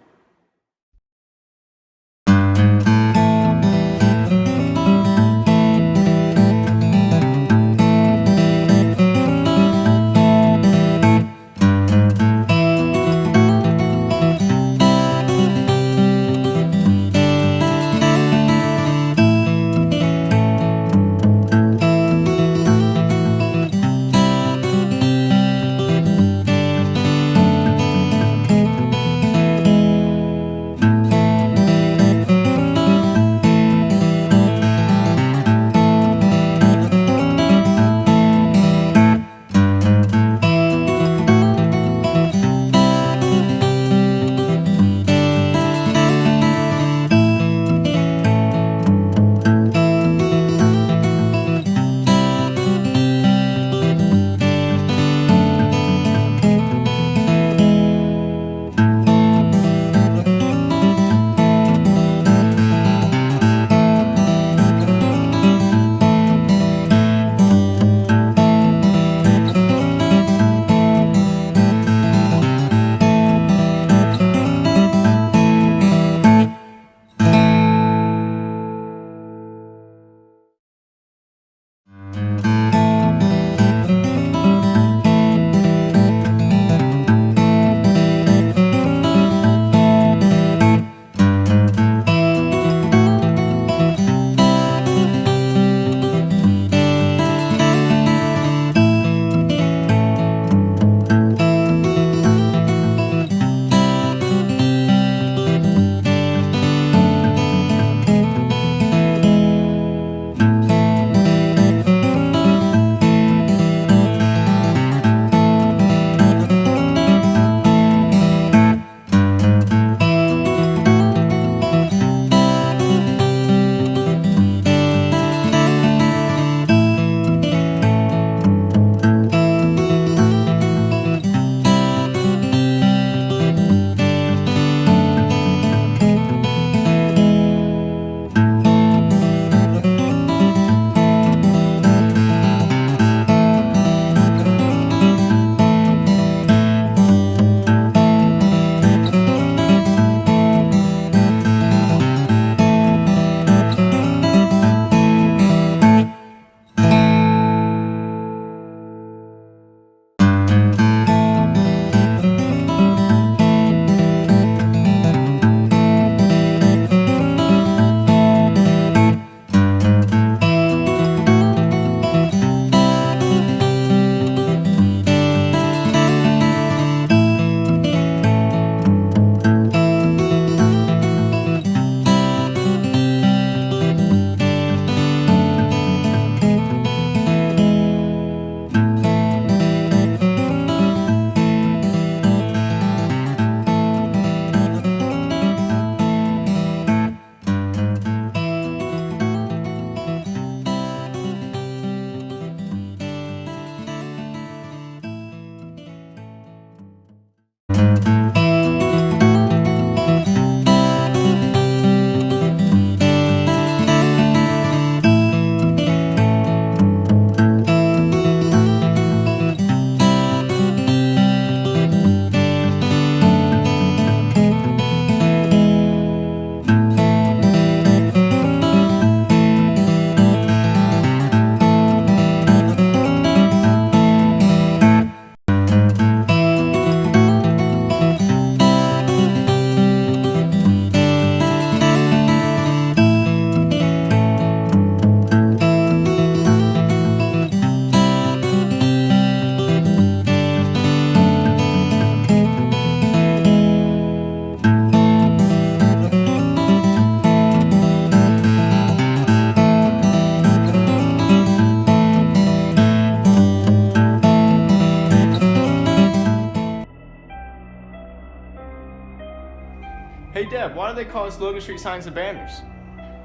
Hey Deb, why do they call us Logan Street Signs and Banners?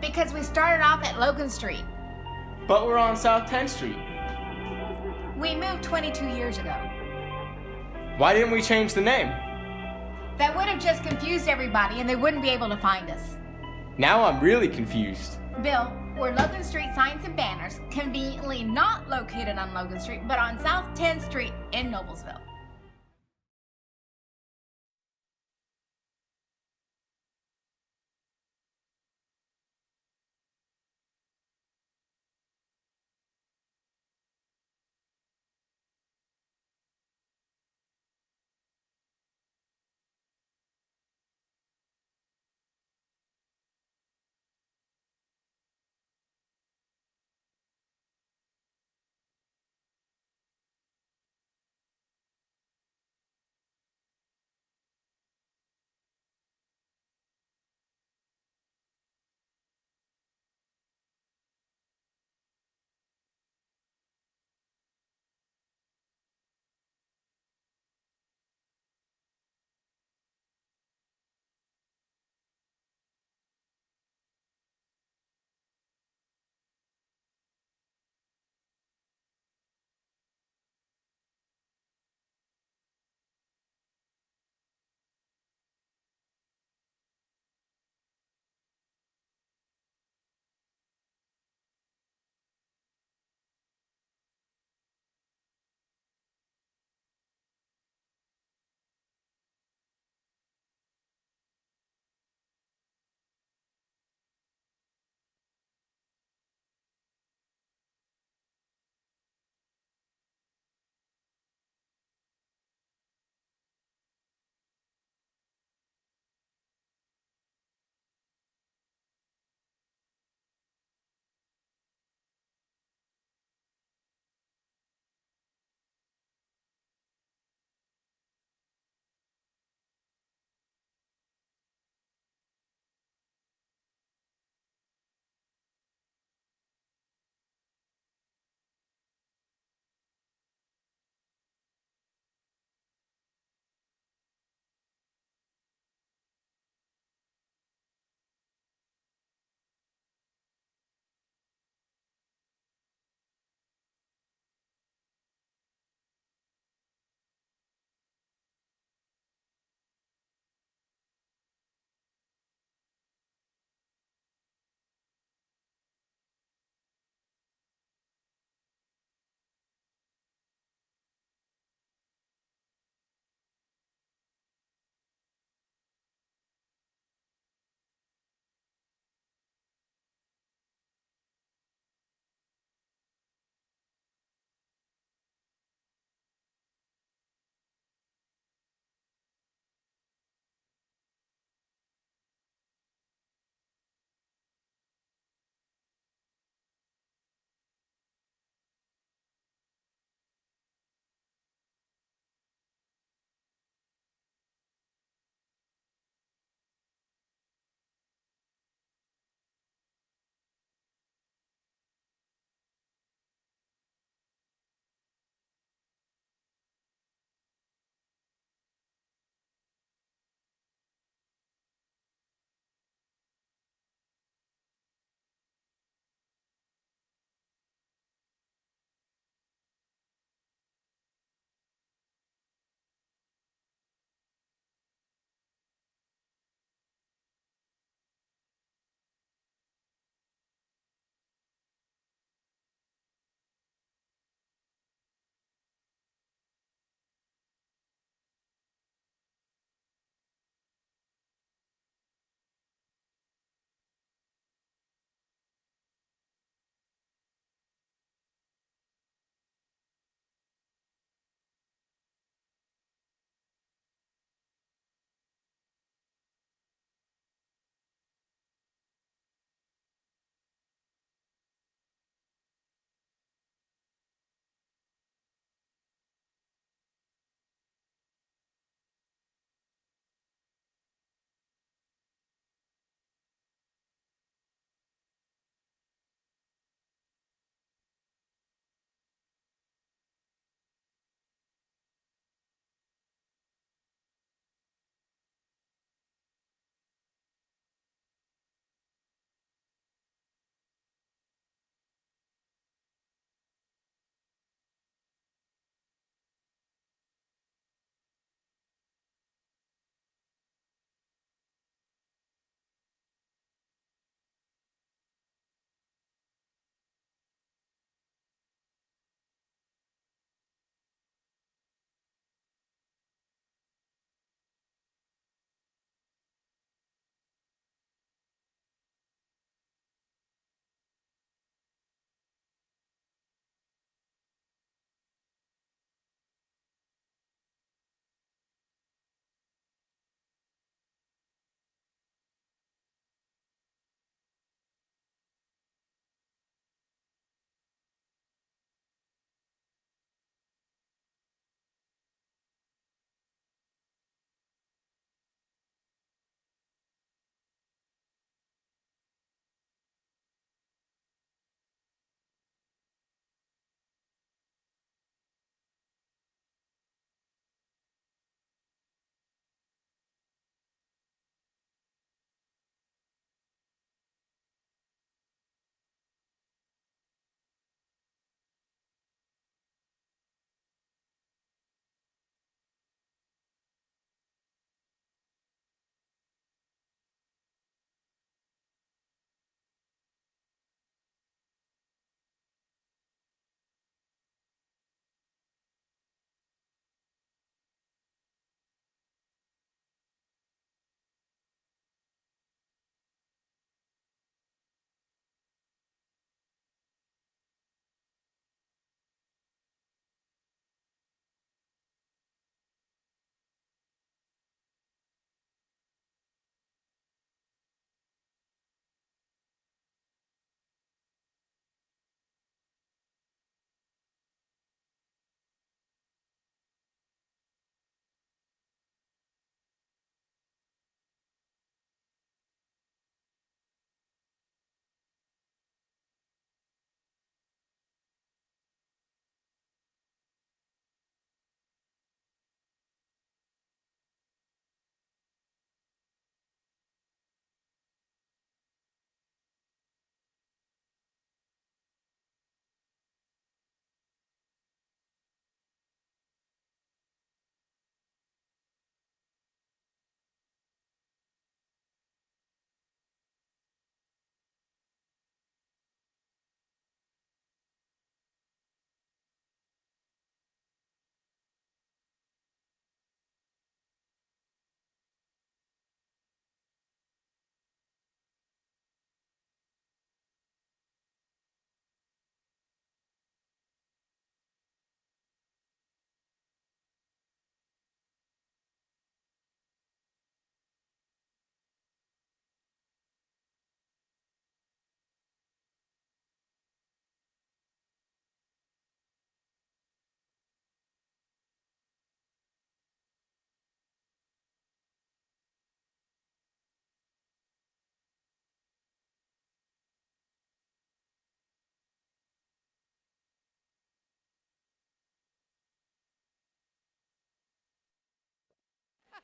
Because we started off at Logan Street. But we're on South 10th Street. We moved 22 years ago. Why didn't we change the name? That would have just confused everybody and they wouldn't be able to find us. Now I'm really confused. Bill, we're Logan Street Signs and Banners, conveniently not located on Logan Street, but on South 10th Street in Noblesville.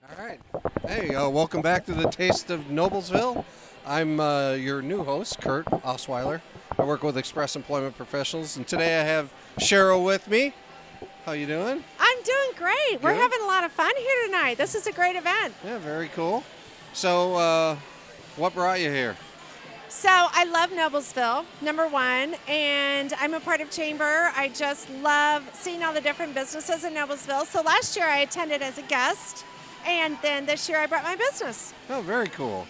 All right. Hey, welcome back to the Taste of Noblesville. I'm your new host, Kurt Osweiler. I work with Express Employment Professionals, and today I have Cheryl with me. How you doing? I'm doing great. We're Good. having a lot of fun here tonight. This is a great event. Yeah, very cool. So, what brought you here? So I love Noblesville, number one, and I'm a part of Chamber. I just love seeing all the different businesses in Noblesville. So last year I attended as a guest, and then this year I brought my business. Oh, very cool.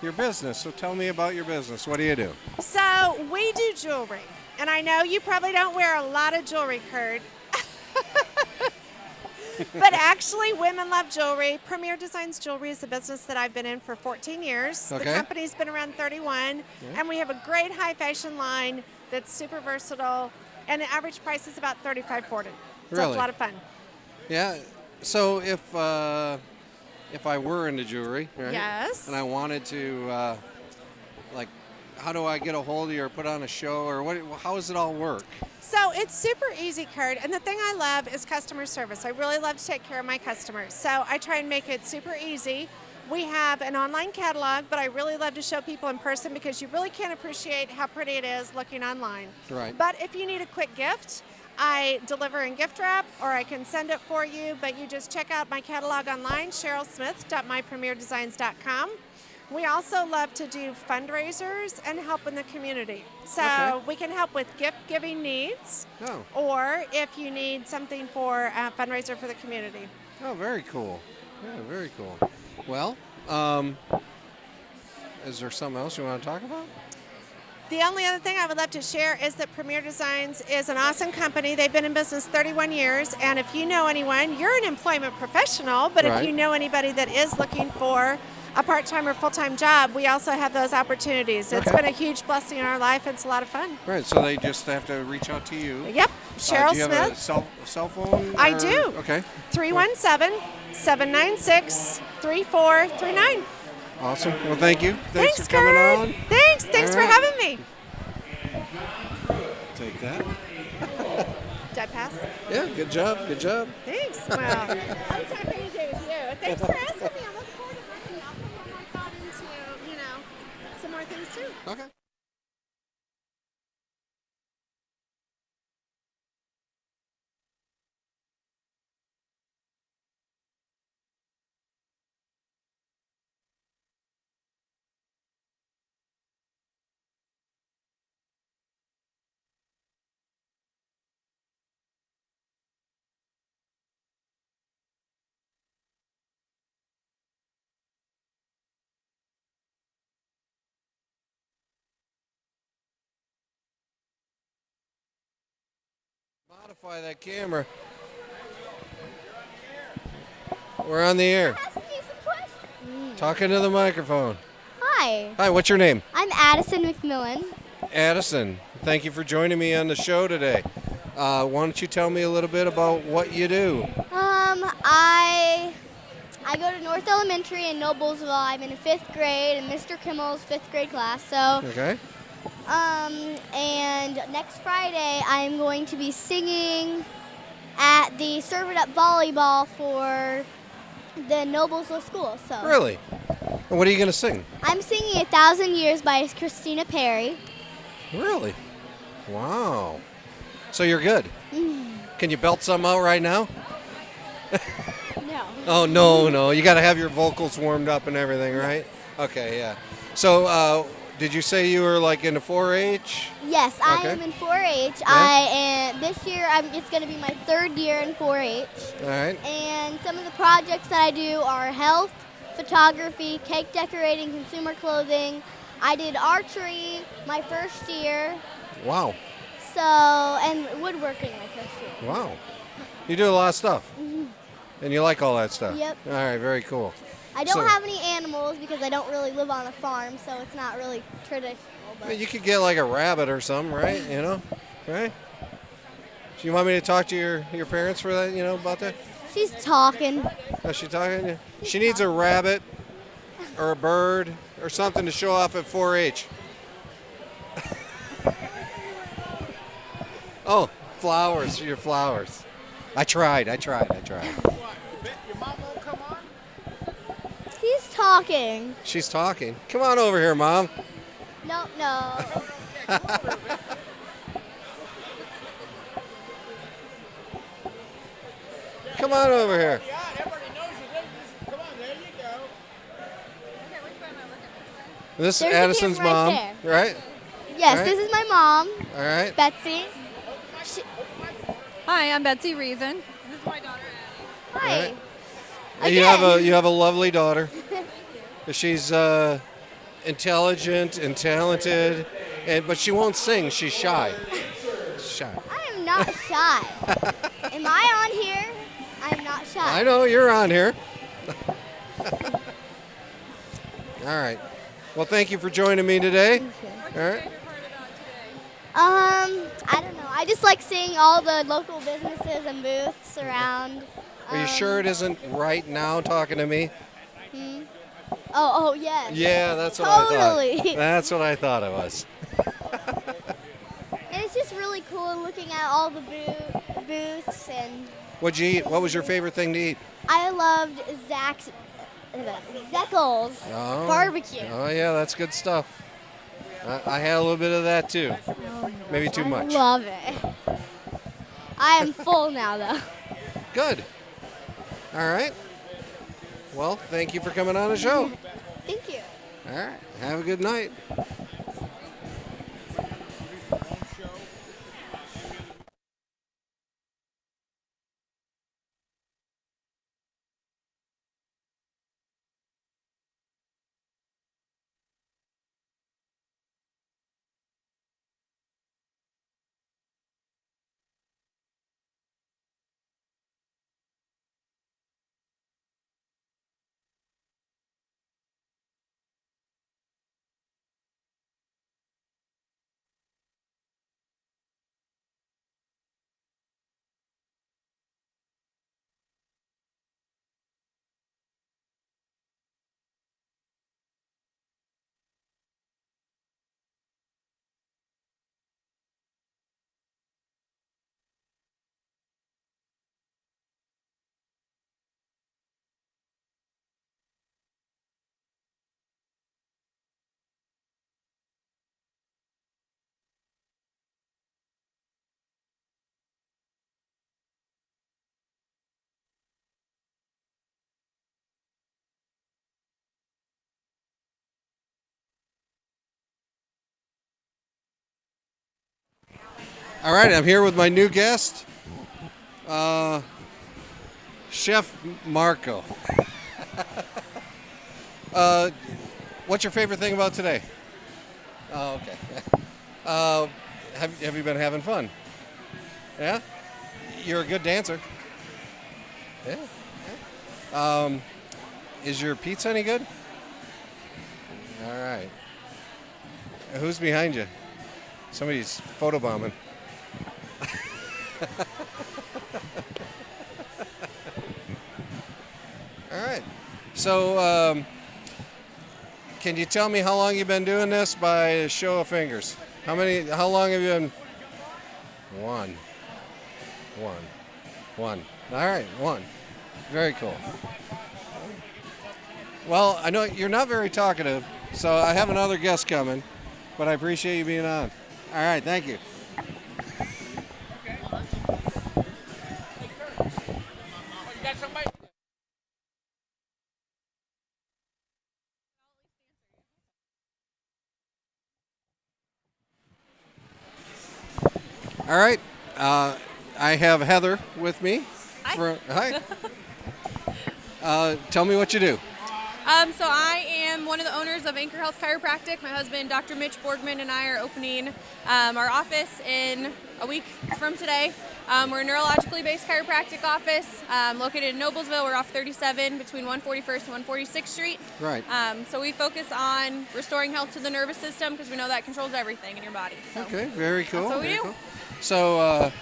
Your business. So tell me about your business. What do you do? So we do jewelry, and I know you probably don't wear a lot of jewelry, Kurt. But actually, women love jewelry. Premier Designs Jewelry is a business that I've been in for 14 years. Okay. The company's been around 31, and we have a great high fashion line that's super versatile, and the average price is about $35.40. So Really? it's a lot of fun. Yeah. So if I were into jewelry, right? Yes. And I wanted to, how do I get a hold of you or put on a show, or what? How does it all work? So it's super easy, Kurt, and the thing I love is customer service. I really love to take care of my customers, so I try and make it super easy. We have an online catalog, but I really love to show people in person because you really can't appreciate how pretty it is looking online. Right. But if you need a quick gift, I deliver in gift wrap, or I can send it for you, but you just check out my catalog online, cherylsmith.mypremierdesigns.com. We also love to do fundraisers and help in the community. So Okay. we can help with gift giving needs, Oh. or if you need something for a fundraiser for the community. Oh, very cool. Yeah, very cool. Well, is there something else you want to talk about? The only other thing I would love to share is that Premier Designs is an awesome company. They've been in business 31 years, and if you know anyone, you're an employment professional, but Right. if you know anybody that is looking for a part-time or full-time job, we also have those opportunities. It's Okay. been a huge blessing in our life. It's a lot of fun. Right, so they just have to reach out to you. Yep, Cheryl do you have a Smith. cell phone? I or- do. Okay. 317-796-3439. Awesome. Well, thank you. Thanks for Kurt. coming on. Thanks All for right. having me. Take that. Did I pass? Yeah, good job. Good job. Thanks. Well, I'm happy to do with you. Thanks for asking me. I'm looking forward to working. I'll put more thought into, some more things too. Okay. Modify that camera. We're on the air. Talking to the microphone. Hi. Hi, what's your name? I'm Addison McMillan. Addison. Thank you for joining me on the show today. Why don't you tell me a little bit about what you do? I go to North Elementary in Noblesville. I'm in 5th grade in Mr. Kimmel's 5th grade class. So, Okay. and next Friday I'm going to be singing at the Serve It Up volleyball for the Noblesville school. So. Really? And what are you going to sing? I'm singing 1,000 Years by Christina Perry. Really? Wow. So you're good. Can you belt some out right now? No. Oh, no. You got to have your vocals warmed up and everything, right? Okay, yeah. So, did you say you were like into 4-H? Yes, I Okay. am in 4-H. This year it's going to be my 3rd year in 4-H. All right. And some of the projects that I do are health, photography, cake decorating, consumer clothing. I did archery my first year. Wow. So, and woodworking my first year. Wow. You do a lot of stuff. And you like all that stuff? Yep. All right, very cool. I don't So- have any animals because I don't really live on a farm, so it's not really traditional. But You could get like a rabbit or something, right? Right? Do you want me to talk to your parents for that, about that? she's talking. Is she talking? She needs a rabbit or a bird or something to show off at 4-H. Oh, flowers, your flowers. I tried. What? Your mom won't come on? talking. She's talking. Come on over here, Mom. No, no. Come on over here. This is There's a Addison's camera mom, right right? Yes, Right. this is my mom, All right. Betsy. Hi, I'm Betsy Reason. This is my daughter. Hi. Right. And you have a lovely daughter. She's intelligent and talented, but she won't sing. She's shy. Shy. I am not shy. Am I on here? I am not shy. I know you're on here. All right. Well, thank you for joining me today. All right. I don't know. I just like seeing all the local businesses and booths around. Are you sure it isn't right now talking to me? Oh, yes. Yeah, that's what I Totally. thought. That's what I thought it was. And it's just really cool looking at all the booths, and What'd you eat? What was your favorite thing to eat? I loved Zeckles barbecue. Oh, yeah, that's good stuff. I had a little bit of that too. Maybe too much. I love it. I am full now, though. Good. All right. Well, thank you for coming on the show. Thank you. All right. Have a good night. All right, I'm here with my new guest, Chef Marco. What's your favorite thing about today? Oh, okay. Have you been having fun? Yeah? You're a good dancer. Yeah. Is your pizza any good? All right. Who's behind you? Somebody's photobombing. All right. So, can you tell me how long you've been doing this by a show of fingers? How long have you been? One. All right, one. Very cool. Well, I know you're not very talkative, so I have another guest coming, but I appreciate you being on. All right, thank you. All right, I have Heather with me. Hi. Tell me what you do. So I am one of the owners of Anchor Health Chiropractic. My husband, Dr. Mitch Borgman, and I are opening our office in a week from today. We're a neurologically based chiropractic office located in Noblesville. We're off 37 between 141st and 146th Street. Right. So we focus on restoring health to the nervous system because we know that controls everything in your body. So Okay, very cool. That's what we very do. cool. So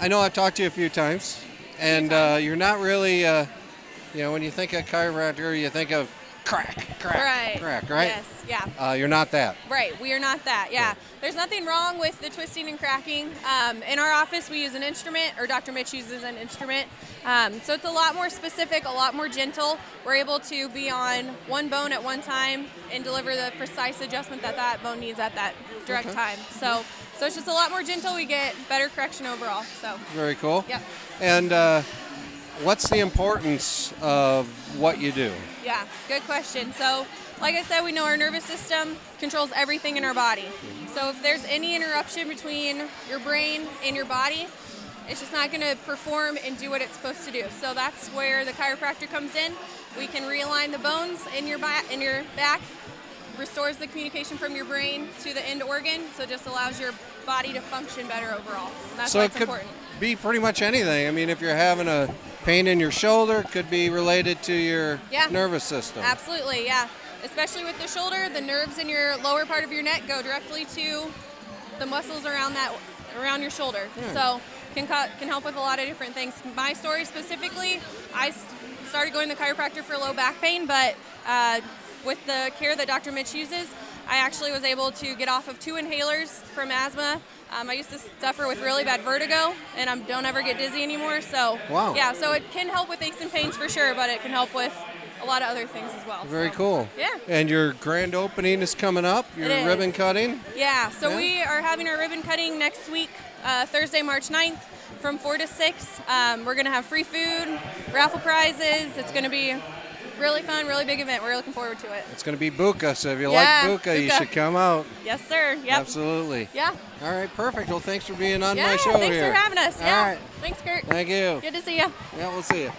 I know I've talked to you a few times, and you're not really, when you think of chiropractor, you think of crack, Right. crack, right? Yes, yeah. You're not that. Right, we are not that, yeah. There's nothing wrong with the twisting and cracking. In our office, we use an instrument, or Dr. Mitch uses an instrument. So it's a lot more specific, a lot more gentle. We're able to be on one bone at one time and deliver the precise adjustment that that bone needs at that direct Okay. time. So it's just a lot more gentle. We get better correction overall. So. Very cool. Yep. And what's the importance of what you do? Yeah, good question. So, like I said, we know our nervous system controls everything in our body. So if there's any interruption between your brain and your body, it's just not going to perform and do what it's supposed to do. So that's where the chiropractor comes in. We can realign the bones in your back, restores the communication from your brain to the end organ, so it just allows your body to function better overall. And that's So why it it's could important. be pretty much anything. I mean, if you're having a pain in your shoulder, it could be related to your Yeah. nervous system. Absolutely, yeah. Especially with the shoulder, the nerves in your lower part of your neck go directly to the muscles around your shoulder. Hmm. So can help with a lot of different things. My story specifically, I started going to the chiropractor for low back pain, but with the care that Dr. Mitch uses, I actually was able to get off of 2 inhalers from asthma. I used to suffer with really bad vertigo, and I don't ever get dizzy anymore. So Wow. yeah, so it can help with aches and pains for sure, but it can help with a lot of other things as well. Very so. cool. Yeah. And your grand opening is coming up, your It is. ribbon cutting. Yeah, so Yeah. we are having our ribbon cutting next week, Thursday, March 9th from 4 to 6. We're going to have free food, raffle prizes. It's going to be really fun, really big event. We're looking forward to it. It's going to be Buka, so if you Yeah, like Buka, you Buka. should come out. Yes, sir. Yep. Absolutely. Yeah. All right, perfect. Well, thanks for being on Yeah, my show thanks here. for having us. All Yeah. right. Thanks, Kurt. Thank you. Good to see you. Yeah, we'll see you.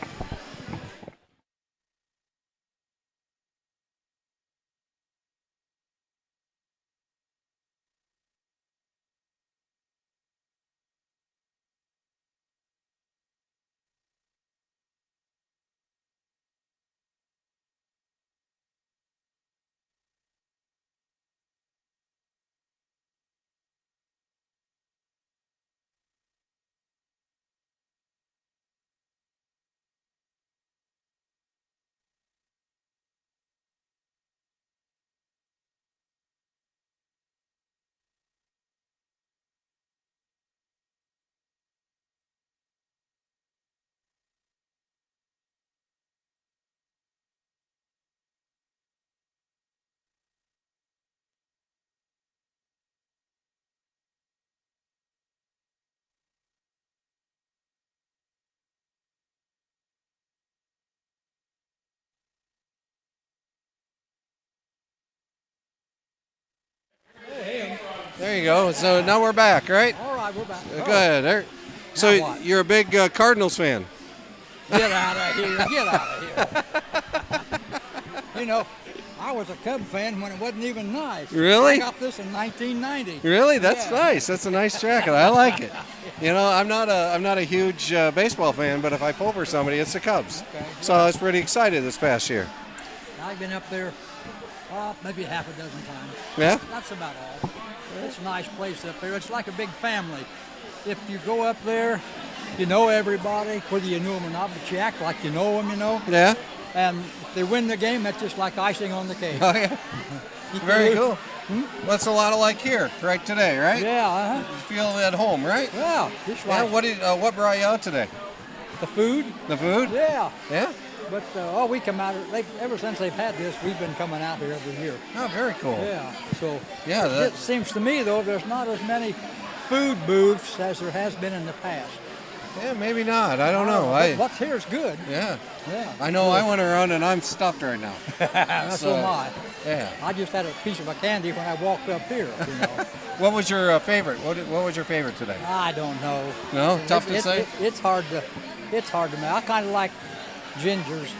There you go. So now we're back, right? All right, we're back. Go ahead. There. So Now what? you're a big Cardinals fan. Get out of here. Get out of here. You know, I was a Cub fan when it wasn't even nice. Really? I got this in 1990. Really? That's Yeah. nice. That's a nice jacket. I like it. You know, I'm not a huge baseball fan, but if I pull for somebody, it's the Cubs. Okay. So I was pretty excited this past year. I've been up there maybe half a dozen times. Yeah? That's about all. It's a nice place up there. It's like a big family. If you go up there, you know everybody, whether you know them or not, but you act like you know them, you know. Yeah. And if they win the game, that's just like icing on the cake. Oh, yeah. Very cool. That's a lot of like here, right today, right? Yeah. Uh-huh. You feel at home, right? Yeah. Just Yeah. right. What brought you out today? The food. The food? Yeah. Yeah. But we come out. Ever since they've had this, we've been coming out here every year. Oh, very cool. Yeah. So. Yeah. It seems to me though, there's not as many food booths as there has been in the past. Yeah, maybe not. I don't know. But what's here is good. Yeah. Yeah. I know. I went around and I'm stuffed right now. So am I. Yeah. I just had a piece of a candy when I walked up here. You know. What was your favorite? What was your favorite today? I don't know. No, tough to say. It's hard to make. I kind of like Ginger's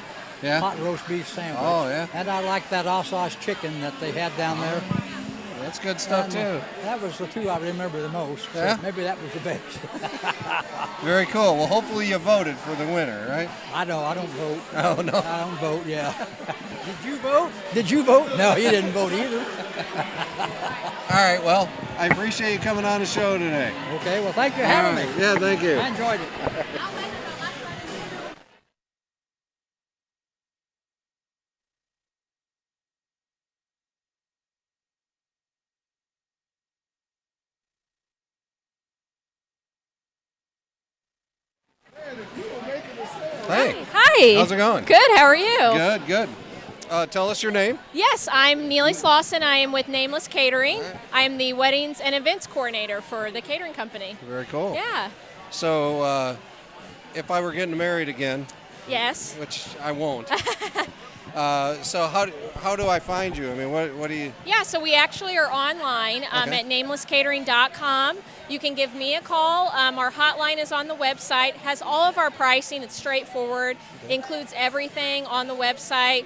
hot roast beef sandwich. Oh, yeah. And I like that Osage chicken that they had down there. That's good stuff And, too. That was the two I remember the most. So Yeah? maybe that was the best. Very cool. Well, hopefully you voted for the winner, right? I don't vote. Oh, no. I don't vote, yeah. Did you vote? Did you vote? No, he didn't vote either. All right. Well, I appreciate you coming on the show today. Okay, well, thank you for having All right. me. Yeah, thank you. I enjoyed it. Hey. Hi. How's it going? Good. How are you? Good, good. Tell us your name. Yes, I'm Neely Slauson. I am with Nameless Catering. I am the weddings and events coordinator for the catering company. Very cool. Yeah. So, if I were getting married again, Yes. which I won't. So how do I find you? I mean, what do you? Yeah, so we actually are online Okay. at namelesscatering.com. You can give me a call. Our hotline is on the website, has all of our pricing. It's straightforward, includes everything on the website.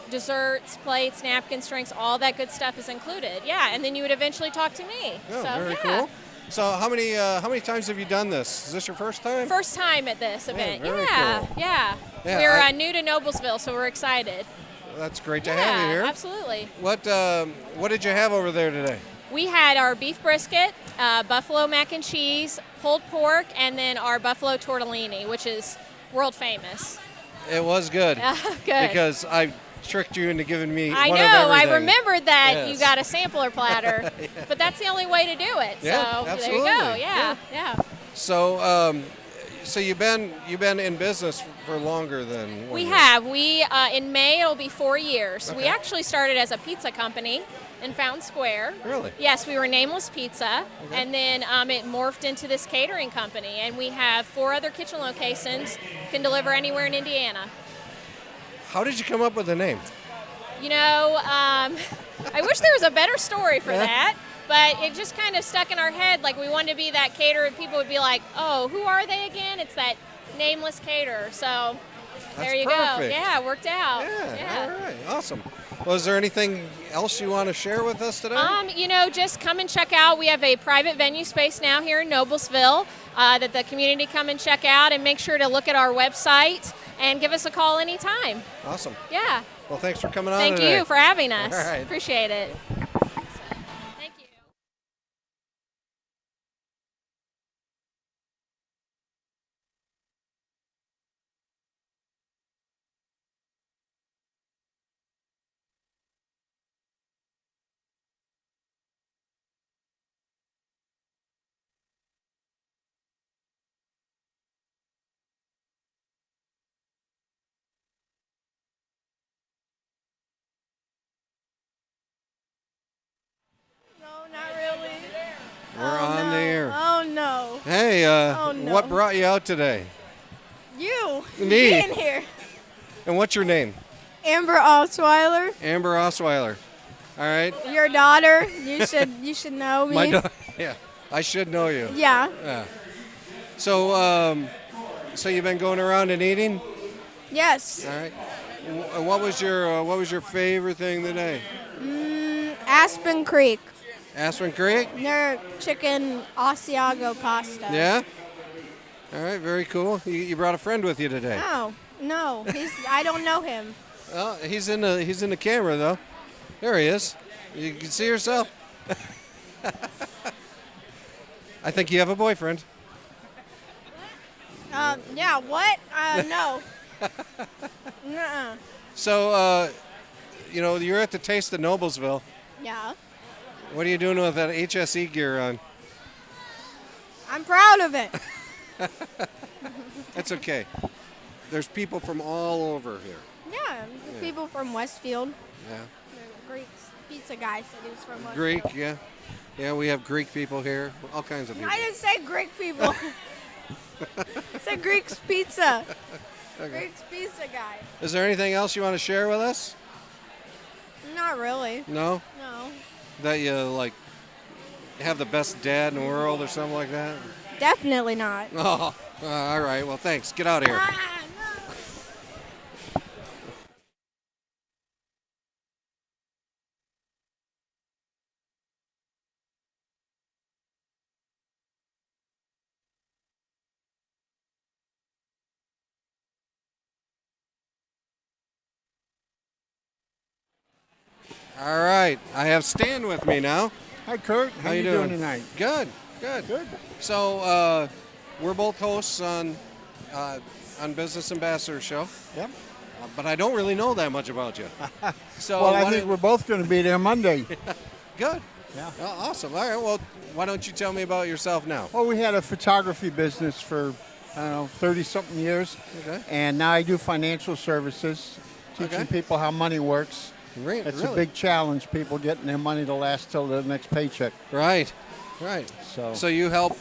Desserts, plates, napkins, drinks, all that good stuff is included. Yeah, and then you would eventually talk to me. Oh, so, very yeah. cool. So how many times have you done this? Is this your first time? First time at this event. very Yeah, cool. yeah. Yeah, We're new to Noblesville, so we're excited. That's great to Yeah, have you here. absolutely. What did you have over there today? We had our beef brisket, buffalo mac and cheese, pulled pork, and then our buffalo tortellini, which is world famous. It was good. Good. Because I tricked you into giving me I one know. of I everything. remembered that Yes. you got a sampler platter, but that's the only way to do it. Yeah, so there absolutely. you go. Yeah, yeah. So, so you've been in business for longer than 1 We year. have. We in May it'll be 4 years. We Okay. actually started as a pizza company in Fountain Square. Really? Yes, we were Nameless Pizza, and then it morphed into this catering company, and we have 4 other kitchen locations. Can deliver anywhere in Indiana. How did you come up with the name? You know, I wish there was a better story for that, but it just kind of stuck in our head. Like we wanted to be that caterer. People would be like, "Oh, who are they again?" It's that Nameless Caterer. So there you go. perfect. Yeah, it worked out. All right, awesome. Well, is there anything else you want to share with us today? You know, just come and check out. We have a private venue space now here in Noblesville that the community come and check out, and make sure to look at our website and give us a call anytime. Awesome. Yeah. Well, thanks for coming on Thank today. you for having us. All right. Appreciate it. We're on the air. Oh no. Hey, Oh, no. what brought you out today? You. Me. Being here. And what's your name? Amber Osweiler, Amber Osweiler. All right. your daughter. You should know me. My daughter. Yeah, I should know you. Yeah. Yeah. So, so you've been going around and eating? Yes. All right. What was your favorite thing today? Aspen Creek. Aspen Creek? Their chicken Asiago pasta. Yeah. All right. Very cool. You brought a friend with you today. No. I don't know him. Well, he's in the camera though. There he is. You can see yourself. I think you have a boyfriend. Yeah. What? No. Nuh-uh. So, you're at the Taste of Noblesville. Yeah. What are you doing with that HSE gear on? I'm proud of it. That's okay. There's people from all over here. Yeah. People from Westfield. Yeah. The Greek pizza guy said he was from Westfield. Greek, yeah. Yeah, we have Greek people here. All kinds of people. I didn't say Greek people. I said Greek's pizza. Okay. Greek's pizza guy. Is there anything else you want to share with us? Not really. No? No. That you, have the best dad in the world or something like that? Definitely not. Oh, all right. Well, thanks. Get out of here. All right, I have Stan with me now. Hi, Kurt. How you doing tonight? Good. So we're both hosts on Business Ambassador Show. Yep. But I don't really know that much about you. So Well, I think we're both going to be there Monday. Good. Yeah. Awesome. All right. Well, why don't you tell me about yourself now? Well, we had a photography business for I don't know, 30-something years. Okay. And now I do financial services, teaching people how money works. Right, It's really? a big challenge, people getting their money to last till the next paycheck. Right. Right. So you help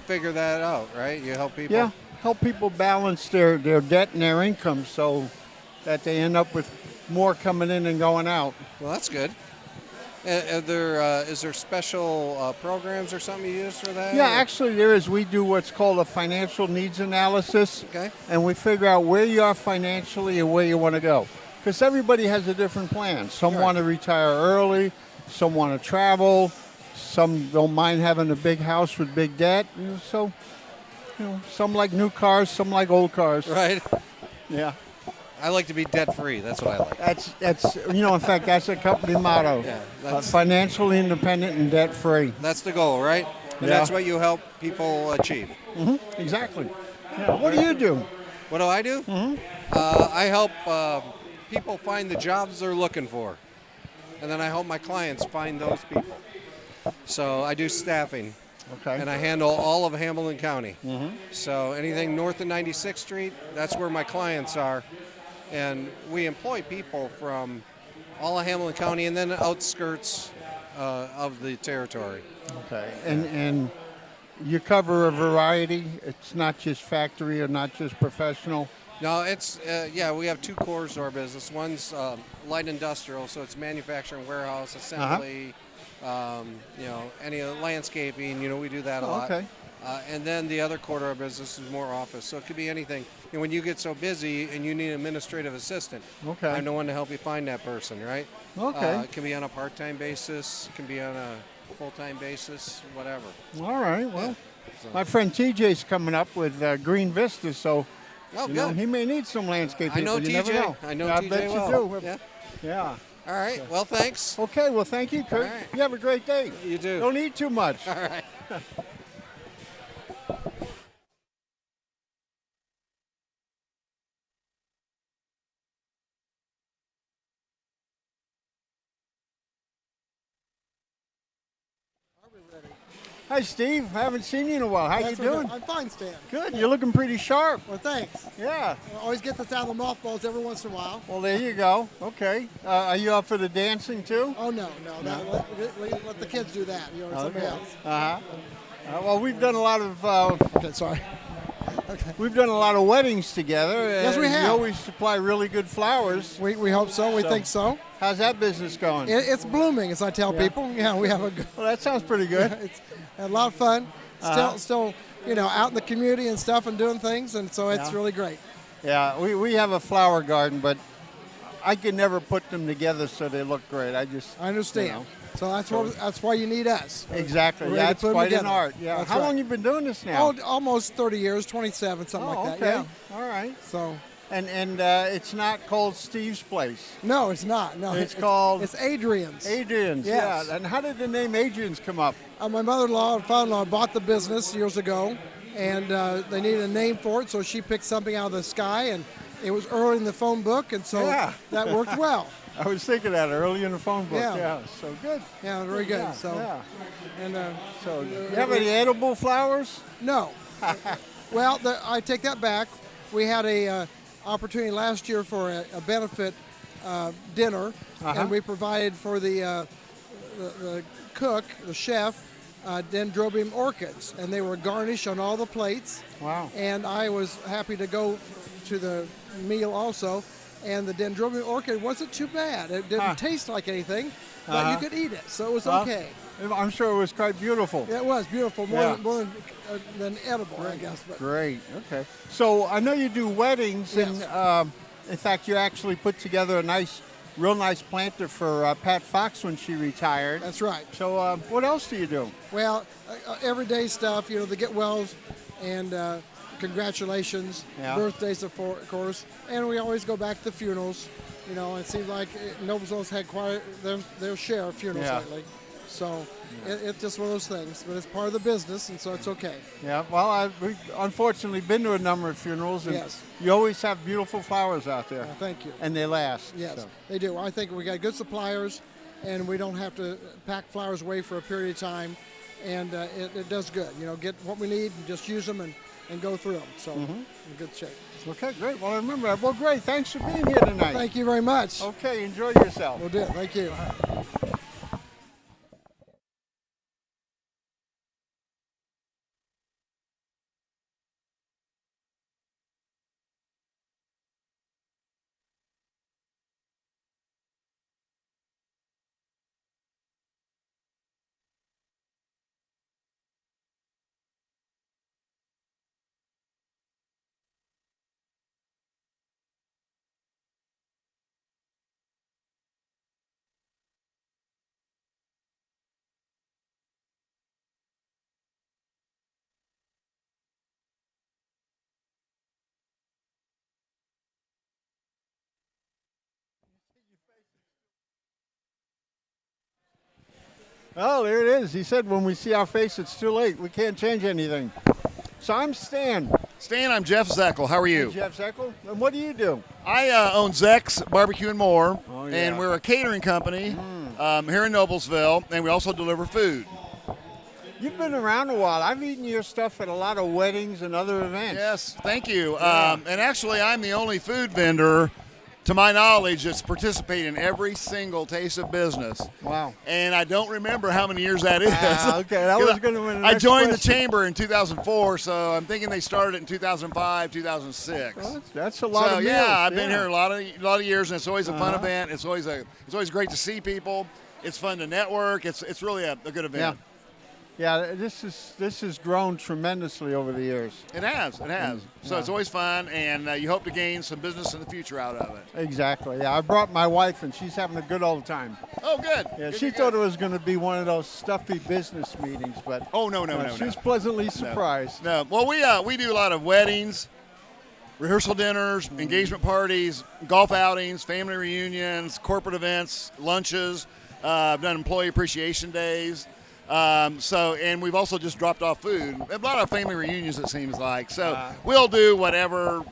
figure that out, right? You help people. Yeah, help people balance their debt and their income so that they end up with more coming in than going out. Well, that's good. Is there special programs or something you use for that? Yeah, or? actually there is. We do what's called a financial needs analysis. Okay. And we figure out where you are financially and where you want to go. Because everybody has a different plan. Some Right. want to retire early, some want to travel, some don't mind having a big house with big debt. So, some like new cars, some like old cars. Right. Yeah. I like to be debt free. That's what I like. That's in fact, that's a company motto. Yeah, financially independent and debt free. That's the goal, right? And Yeah. that's what you help people achieve. Exactly. Yeah. What do you do? What do I do? I help people find the jobs they're looking for, and then I help my clients find those people. So I do staffing. Okay. And I handle all of Hamilton County. So anything north of 96th Street, that's where my clients are. And we employ people from all of Hamilton County and then the outskirts of the territory. Okay. And you cover a variety. It's not just factory or not just professional. No, it's, we have two cores to our business. One's light industrial, so it's manufacturing, warehouse, assembly, any landscaping, we do that a lot. Okay. And then the other quarter of our business is more office. So it could be anything. And when you get so busy and you need an administrative assistant, Okay. I'm the one to help you find that person, right? Okay. It can be on a part-time basis, it can be on a full-time basis, whatever. All right. Well, So- my friend TJ's coming up with Green Vista, so good. he may need some landscape I know people. You never TJ. know. I know I TJ bet well. you do. Yeah. Yeah. All right. Well, thanks. Okay. Well, thank you, Kurt. All right. You have a great day. You do. Don't eat too much. All right. Hi, Steve. I haven't seen you in a while. How you doing? I'm fine, Stan. Good. You're looking pretty sharp. Well, thanks. Yeah. I always get this out of the mothballs every once in a while. Well, there you go. Okay. Are you up for the dancing too? Oh, no. Let the kids do that. Somebody else. Uh-huh. Well, we've done a lot of. Okay, sorry. Okay. We've done a lot of weddings together. Yes, we and have. You always supply really good flowers. We hope so. We think so. How's that business going? It's blooming, as I tell Yeah. people. Yeah, we have a good. Well, that sounds pretty good. It's a lot of fun. Still, out in the community and stuff and doing things, and so it's Yeah. really great. Yeah, we have a flower garden, but I can never put them together so they look great. I understand. So that's why you need us. Exactly. We're ready to That's put 'em quite an together. art. Yeah. That's How right. long you been doing this now? Oh, almost 30 years, 27, something like that. Okay. Yeah. All right. So. And it's not called Steve's Place. No, it's not. No, It's called It's Adrian's. Adrian's. Yes. Yeah. And how did the name Adrian's come up? My mother-in-law and father-in-law bought the business years ago, and they needed a name for it, so she picked something out of the sky, and it was early in the phone book, and so Yeah. that worked well. I was thinking that early in the phone book. Yeah. Yeah. So good. Yeah, very good. Yeah, So, yeah. and So you have any edible flowers? No. Well, I take that back. We had a opportunity last year for a benefit dinner, and we provided for the cook, the chef, dendrobium orchids, and they were garnished on all the plates. Wow. And I was happy to go to the meal also, and the dendrobium orchid wasn't too bad. It didn't taste like anything, but you could eat it, so it was okay. I'm sure it was quite beautiful. Yeah, it was beautiful, Yeah. more than edible, I guess. But Great. Okay. So I know you do weddings, Yes. and in fact, you actually put together a real nice planter for Pat Fox when she retired. That's right. So what else do you do? Well, everyday stuff, the get wells and congratulations, Yeah. birthdays, of course, and we always go back to funerals. It seems like Noblesville's had quite their share of funerals Yeah. lately. So it's just one of those things, but it's part of the business, and so it's okay. Yeah. Well, we've unfortunately been to a number of funerals, and Yes. you always have beautiful flowers out there. Thank you. And they last. Yes, so. they do. I think we got good suppliers, and we don't have to pack flowers away for a period of time, and it does good. Get what we need and just use them, and and go through them. So in good shape. Okay, great. Well, I remember that. Well, great. Thanks for being here tonight. Thank you very much. Okay, enjoy yourself. We'll do it. Thank you. Oh, there it is. He said when we see our face, it's too late. We can't change anything. So I'm Stan. Stan, I'm Jeff Zeckel. How are you? Hey, Jeff Zeckel. And what do you do? I own Zeck's Barbecue and More, Oh, yeah. and we're a catering company here in Noblesville, and we also deliver food. You've been around a while. I've eaten your stuff at a lot of weddings and other events. Yes, thank you. Yeah. And actually, I'm the only food vendor, to my knowledge, that's participated in every single Taste of Business. Wow. And I don't remember how many years that is. Okay, that was going to win. I joined the chamber in 2004, so I'm thinking they started in 2005, 2006. Well, that's a lot of meals. Yeah, I've been here a lot of years, and it's always a fun Uh-huh. event. It's always great to see people. It's fun to network. It's really a good event. Yeah, this has grown tremendously over the years. It has. So it's always fun, and you hope to gain some business in the future out of it. Exactly. Yeah, I brought my wife, and she's having a good old time. Oh, good. Yeah, Good, she good, thought good. it was going to be one of those stuffy business meetings, but no. She's pleasantly surprised. No. Well, we do a lot of weddings, rehearsal dinners, engagement parties, golf outings, family reunions, corporate events, lunches. I've done employee appreciation days. And we've also just dropped off food. A lot of family reunions, it seems like. So we'll do whatever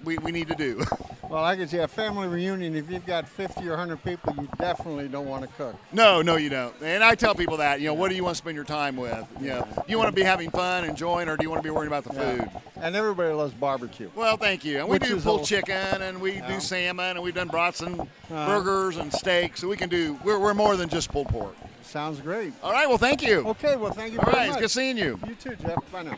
we need to do. Well, I can see a family reunion, if you've got 50 or 100 people, you definitely don't want to cook. No, you don't. And I tell people that, what do you want to spend your time with? Do you want to be having fun, enjoying, or do you want to be worrying about the food? And everybody loves barbecue. Well, thank you. And we Which do is pulled a- chicken, and we do salmon, and we've done brats and burgers and steaks. So we're more than just pulled pork. Sounds great. All right, well, thank you. Okay, well, thank you All very right, much. it's good seeing you. You too, Jeff. Bye now.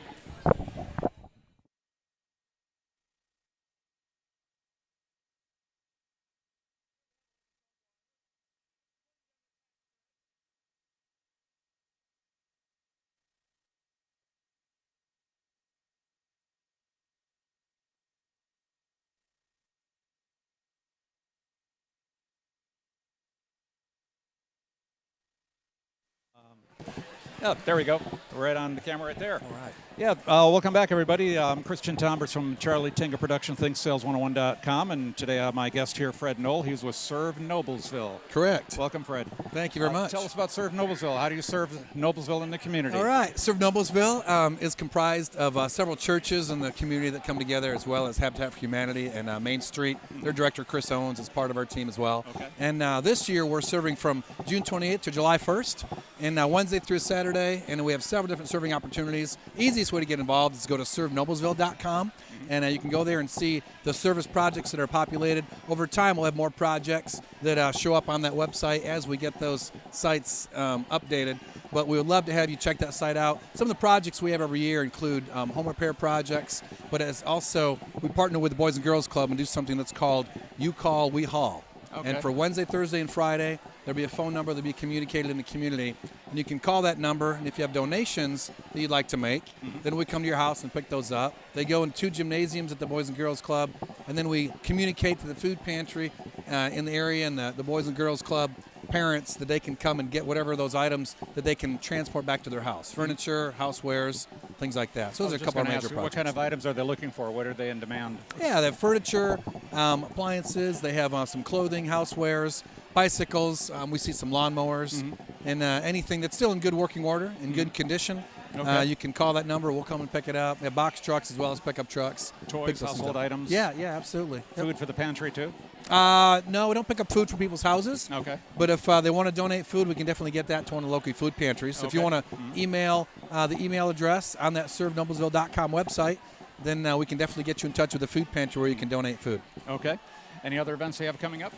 Oh, there we go. Right on the camera right there. All right. Yeah, welcome back, everybody. I'm Christian Tombers from Charlie Tinga Production, ThinkSales101.com, and today my guest here, Fred Knoll. He's with Serve Noblesville. Correct. Welcome, Fred. Thank you very much. Tell us about Serve Noblesville. How do you serve Noblesville in the community? All right. Serve Noblesville is comprised of several churches in the community that come together, as well as Habitat for Humanity and Main Street. Their director, Chris Owens, is part of our team as well. Okay. And this year, we're serving from June 28th to July 1st, and Wednesday through Saturday, and we have several different serving opportunities. Easiest way to get involved is to go to servenoblesville.com, and you can go there and see the service projects that are populated. Over time, we'll have more projects that show up on that website as we get those sites updated. But we would love to have you check that site out. Some of the projects we have every year include home repair projects, but as also we partner with the Boys and Girls Club and do something that's called You Call, We Haul. Okay. And for Wednesday, Thursday, and Friday, there'll be a phone number that'll be communicated in the community. And you can call that number, and if you have donations that you'd like to make, then we come to your house and pick those up. They go in 2 gymnasiums at the Boys and Girls Club, and then we communicate to the food pantry in the area and the Boys and Girls Club parents that they can come and get whatever those items that they can transport back to their house. Furniture, housewares, things like that. So those are a couple of major projects. What kind of items are they looking for? What are they in demand? Yeah, they have furniture, appliances. They have some clothing, housewares, bicycles. We see some lawnmowers, and anything that's still in good working order, in good condition. Okay. You can call that number. We'll come and pick it up. We have box trucks as well as pickup trucks. Toys, Picks up some household stuff. items? Yeah, absolutely. Food for the pantry, too? No, we don't pick up food from people's houses. Okay. But if they want to donate food, we can definitely get that to one of the local food pantries. So if you Okay. want to email the email address on that servenoblesville.com website, then we can definitely get you in touch with the food pantry where you can donate food. Okay. Any other events you have coming up?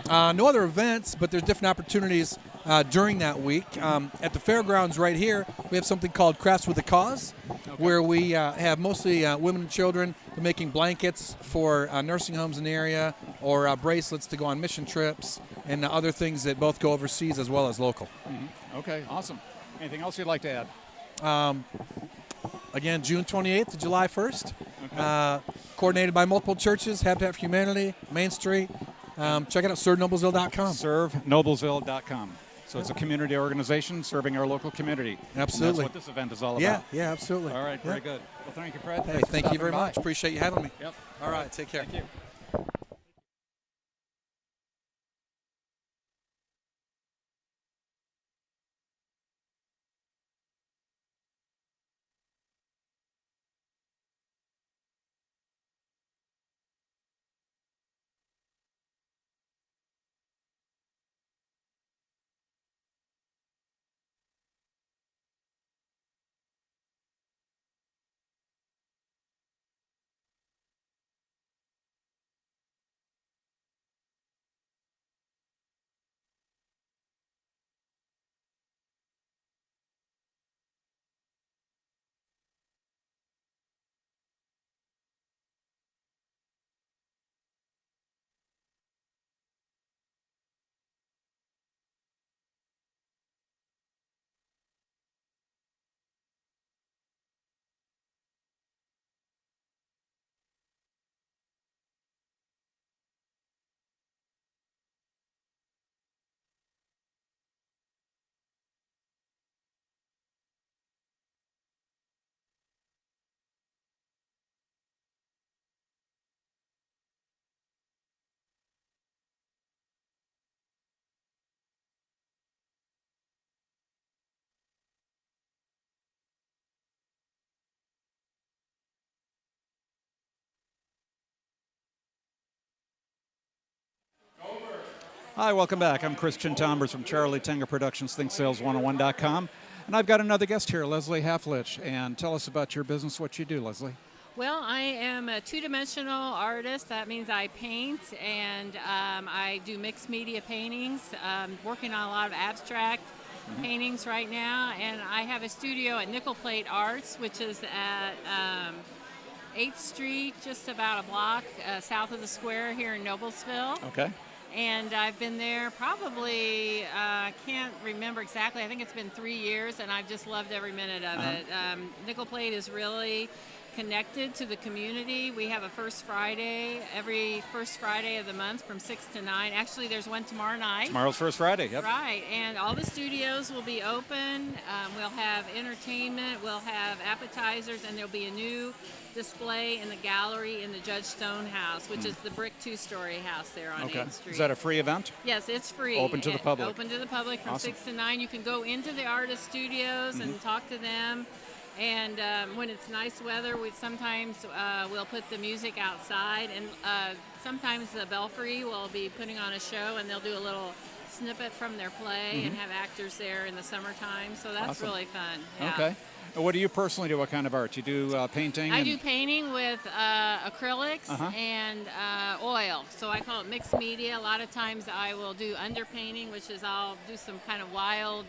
No other events, but there's different opportunities during that week. At the fairgrounds right here, we have something called Crafts with a Cause, where we have mostly women and children making blankets for nursing homes in the area, or bracelets to go on mission trips, and other things that both go overseas as well as local. Okay, awesome. Anything else you'd like to add? Again, June 28th to July 1st. Coordinated by multiple churches, Habitat for Humanity, Main Street. Check it out, servenoblesville.com. Servenoblesville.com. So it's a community organization serving our local community. Absolutely. And that's what this event is all about. Yeah, absolutely. All right, very good. Well, thank you, Fred. Hey, Thanks for thank you stopping very by. much. Appreciate you having me. Yep. All right, take care. Thank you. Hi, welcome back. I'm Christian Tombers from Charlie Tenga Productions, ThinkSales101.com. And I've got another guest here, Leslie Halflich. And tell us about your business, what you do, Leslie. Well, I am a two-dimensional artist. That means I paint, and I do mixed media paintings, working on a lot of abstract paintings right now. And I have a studio at Nickel Plate Arts, which is at 8th Street, just about a block south of the square here in Noblesville. Okay. And I've been there probably, I can't remember exactly, I think it's been 3 years, and I've just loved every minute of it. Nickel Plate is really connected to the community. We have a First Friday, every first Friday of the month from 6 to 9. Actually, there's one tomorrow night. Tomorrow's First Friday, yep. Right, and all the studios will be open. We'll have entertainment, we'll have appetizers, and there'll be a new display in the gallery in the Judge Stone House, which is the brick two-story house there on 8th Street. Is that a free event? Yes, it's free. Open to the public? Open to the public from Awesome. 6 to 9. You can go into the artist studios and talk to them. And when it's nice weather, sometimes we'll put the music outside. And sometimes the Belfry will be putting on a show, and they'll do a little snippet from their play and have actors there in the summertime. So that's Awesome. really fun. Yeah. Okay. What do you personally do? What kind of art? You do painting? I do painting with acrylics and oil. So I call it mixed media. A lot of times I will do underpainting, which is I'll do some kind of wild,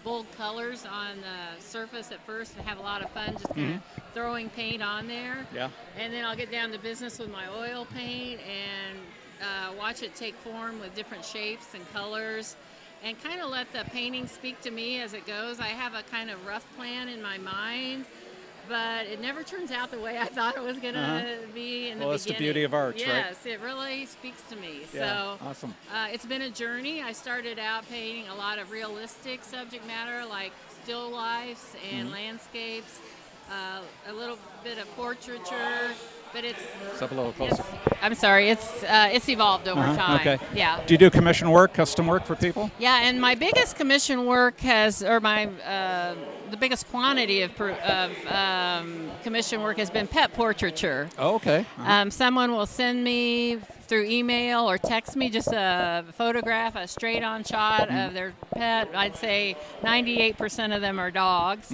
bold colors on the surface at first and have a lot of fun just kind of throwing paint on there. Yeah. And then I'll get down to business with my oil paint and watch it take form with different shapes and colors. And kind of let the painting speak to me as it goes. I have a kind of rough plan in my mind, but it never turns out the way I thought it was going to be in the beginning. Well, that's the beauty of art, right? Yes, it really speaks to me. Yeah, So awesome. It's been a journey. I started out painting a lot of realistic subject matter like still lifes and landscapes, a little bit of portraiture, But it's. Step a little closer. I'm sorry. It's evolved over time. Okay. Yeah. Do you do commission work, custom work for people? Yeah, and my biggest commission work the biggest quantity of commission work has been pet portraiture. Oh, okay. Someone will send me through email or text me just a photograph, a straight-on shot of their pet. I'd say 98% of them are dogs.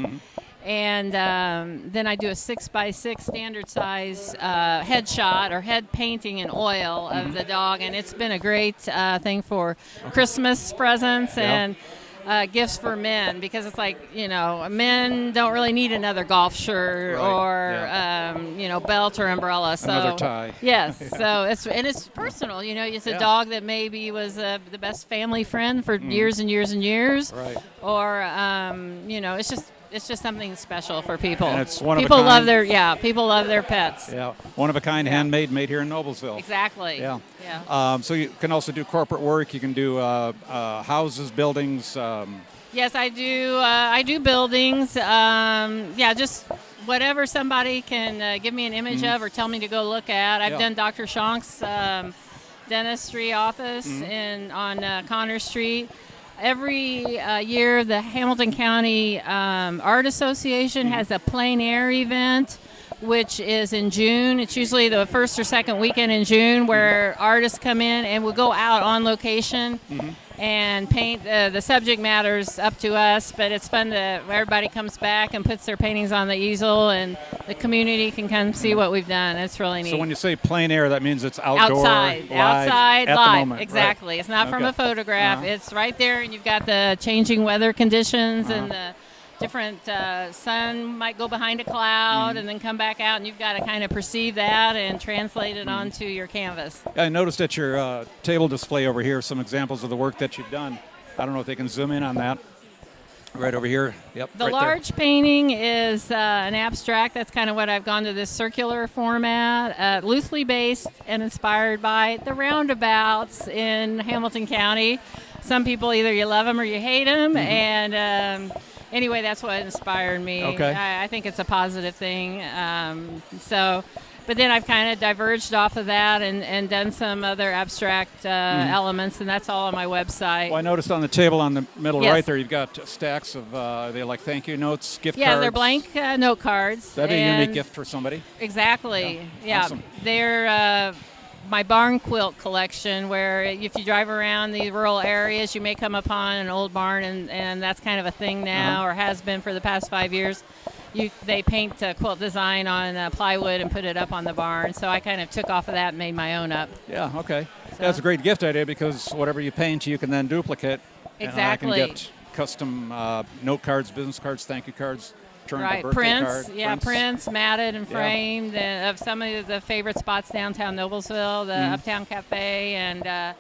And then I do a 6x6 standard size headshot or head painting in oil of the dog, and it's been a great thing for Christmas presents and gifts for men, because it's like, men don't really need another golf shirt or belt or umbrella. So another tie. Yes. So it's personal. It's a dog that maybe was the best family friend for years and years and years. Right. Or it's just something special for people. And it's one people of a kind. People love their pets. Yeah, one of a kind, handmade, made here in Noblesville. Exactly. Yeah. Yeah. So you can also do corporate work. You can do houses, buildings. Yes, I do. I do buildings. Just whatever somebody can give me an image of or tell me to go look at. I've done Dr. Shonk's dentistry office on Connor Street. Every year, the Hamilton County Art Association has a plein air event, which is in June. It's usually the first or second weekend in June, where artists come in and we'll go out on location and paint. The subject matter's up to us, but it's fun everybody comes back and puts their paintings on the easel, and the community can come see what we've done. It's really neat. So when you say plein air, that means it's outdoor, outside, at live. the moment. Exactly. Right. It's not from Okay. a photograph. It's right there, and you've got the changing weather conditions and the different sun might go behind a cloud and then come back out, and you've got to kind of perceive that and translate it onto your canvas. I noticed at your table display over here some examples of the work that you've done. I don't know if they can zoom in on that. Right over here. Yep. The right large painting is an abstract. That's kind of what I've gone to this circular format, loosely based and inspired by the roundabouts in Hamilton County. Some people, either you love them or you hate them, and anyway, that's what inspired me. Okay. I think it's a positive thing. But then I've kind of diverged off of that and done some other abstract elements, and that's all on my website. Well, I noticed on the table on the middle Yes. right there, you've got stacks of, they like thank you notes, gift cards. Yeah, they're blank note cards. That'd be a and unique gift for somebody. Exactly. Yeah. Awesome. They're my barn quilt collection, where if you drive around the rural areas, you may come upon an old barn, and that's kind of a thing now, or has been for the past 5 years. They paint a quilt design on plywood and put it up on the barn. So I kind of took off of that and made my own up. Yeah, okay. That's a great gift idea, because whatever you paint, you can then duplicate. Exactly. And I can get custom note cards, business cards, thank you cards, turned Right, birthday prints, card. prints matted and framed, and of some of the favorite spots downtown Noblesville, the Uptown Cafe and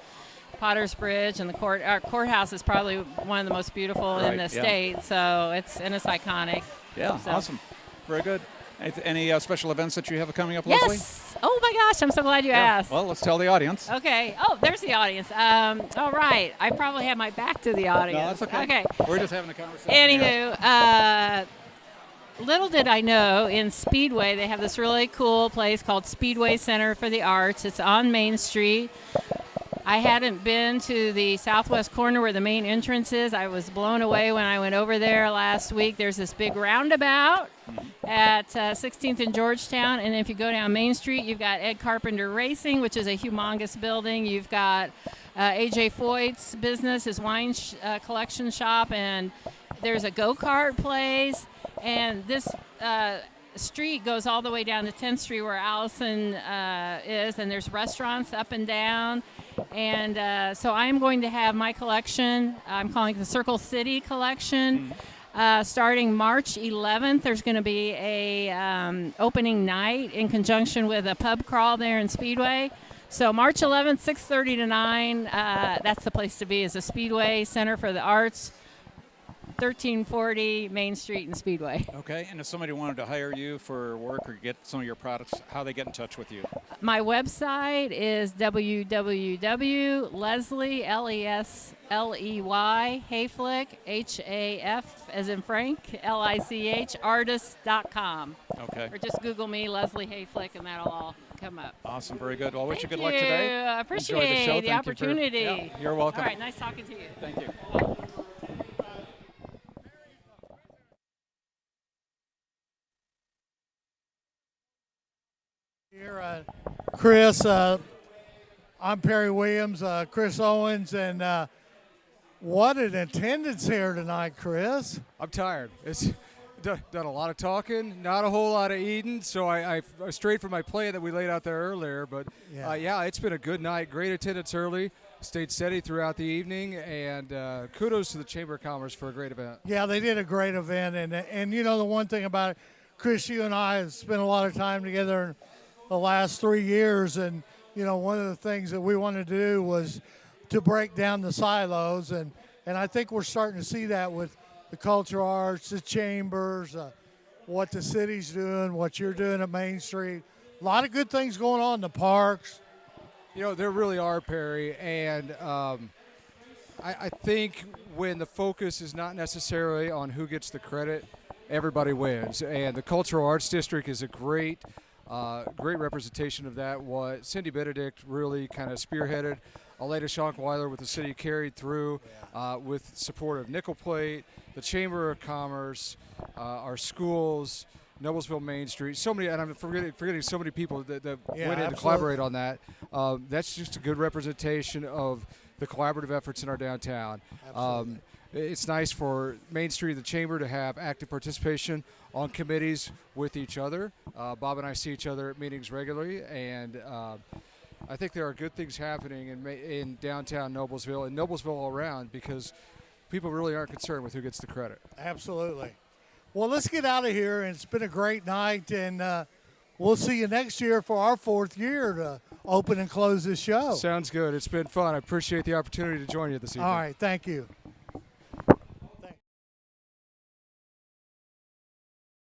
Potter's Bridge, and our courthouse is probably one of the most beautiful in the state. So it's iconic. Yeah, So. awesome. Very good. Any special events that you have coming up, Leslie? Yes. Oh my gosh, I'm so glad you asked. Well, let's tell the audience. Okay. Oh, there's the audience. All right. I probably have my back to the audience. No, that's okay. Okay. We're just having a conversation. Anywho, little did I know, in Speedway, they have this really cool place called Speedway Center for the Arts. It's on Main Street. I hadn't been to the southwest corner where the main entrance is. I was blown away when I went over there last week. There's this big roundabout at 16th and Georgetown, and if you go down Main Street, you've got Ed Carpenter Racing, which is a humongous building. You've got A.J. Foyt's business, his wine collection shop, and there's a go-kart place, and this street goes all the way down to 10th Street where Allison is, and there's restaurants up and down. And so I'm going to have my collection, I'm calling it the Circle City Collection. Starting March 11th, there's going to be a opening night in conjunction with a pub crawl there in Speedway. So March 11th, 6:30 to 9, that's the place to be, is the Speedway Center for the Arts, 1340 Main Street in Speedway. Okay, and if somebody wanted to hire you for work or get some of your products, how they get in touch with you? My website is www.leslie, Ley, Hayflick, HAF as in Frank, LICH, artist.com. Okay. Or just Google me, Leslie Hayflick, and that'll all come up. Awesome. Very good. Well, I wish you Thank good luck today. I Enjoy appreciate the show. the Thank you for- opportunity. Yeah, you're welcome. All right, nice talking to you. Thank you. Here, Chris, I'm Perry Williams, Chris Owens, and what an attendance here tonight, Chris. I'm tired. It's done a lot of talking, not a whole lot of eating, so I strayed from my plan that we laid out there earlier. But yeah, it's been a good night. Great attendance early, stayed steady throughout the evening, and kudos to the Chamber of Commerce for a great event. Yeah, they did a great event, and you know the one thing about it, Chris, you and I have spent a lot of time together in the last 3 years, and you know one of the things that we wanted to do was to break down the silos, and I think we're starting to see that with the cultural arts, the chambers, what the city's doing, what you're doing at Main Street. A lot of good things going on in the parks. You know, there really are, Perry, and I think when the focus is not necessarily on who gets the credit, everybody wins. And the Cultural Arts District is a great representation of that. What Cindy Benedict really kind of spearheaded, Aleda Schonkweiler with the city carried through with support of Nickel Plate, the Chamber of Commerce, our schools, Noblesville Main Street, so many, and I'm forgetting so many people that went in to collaborate on that. That's just a good representation of the collaborative efforts in our downtown. It's nice for Main Street and the Chamber to have active participation on committees with each other. Bob and I see each other at meetings regularly, and I think there are good things happening in downtown Noblesville and Noblesville all around because people really aren't concerned with who gets the credit. Absolutely. Well, let's get out of here, and it's been a great night, and we'll see you next year for our 4th year to open and close this show. Sounds good. It's been fun. I appreciate the opportunity to join you this evening. All right. Thank you.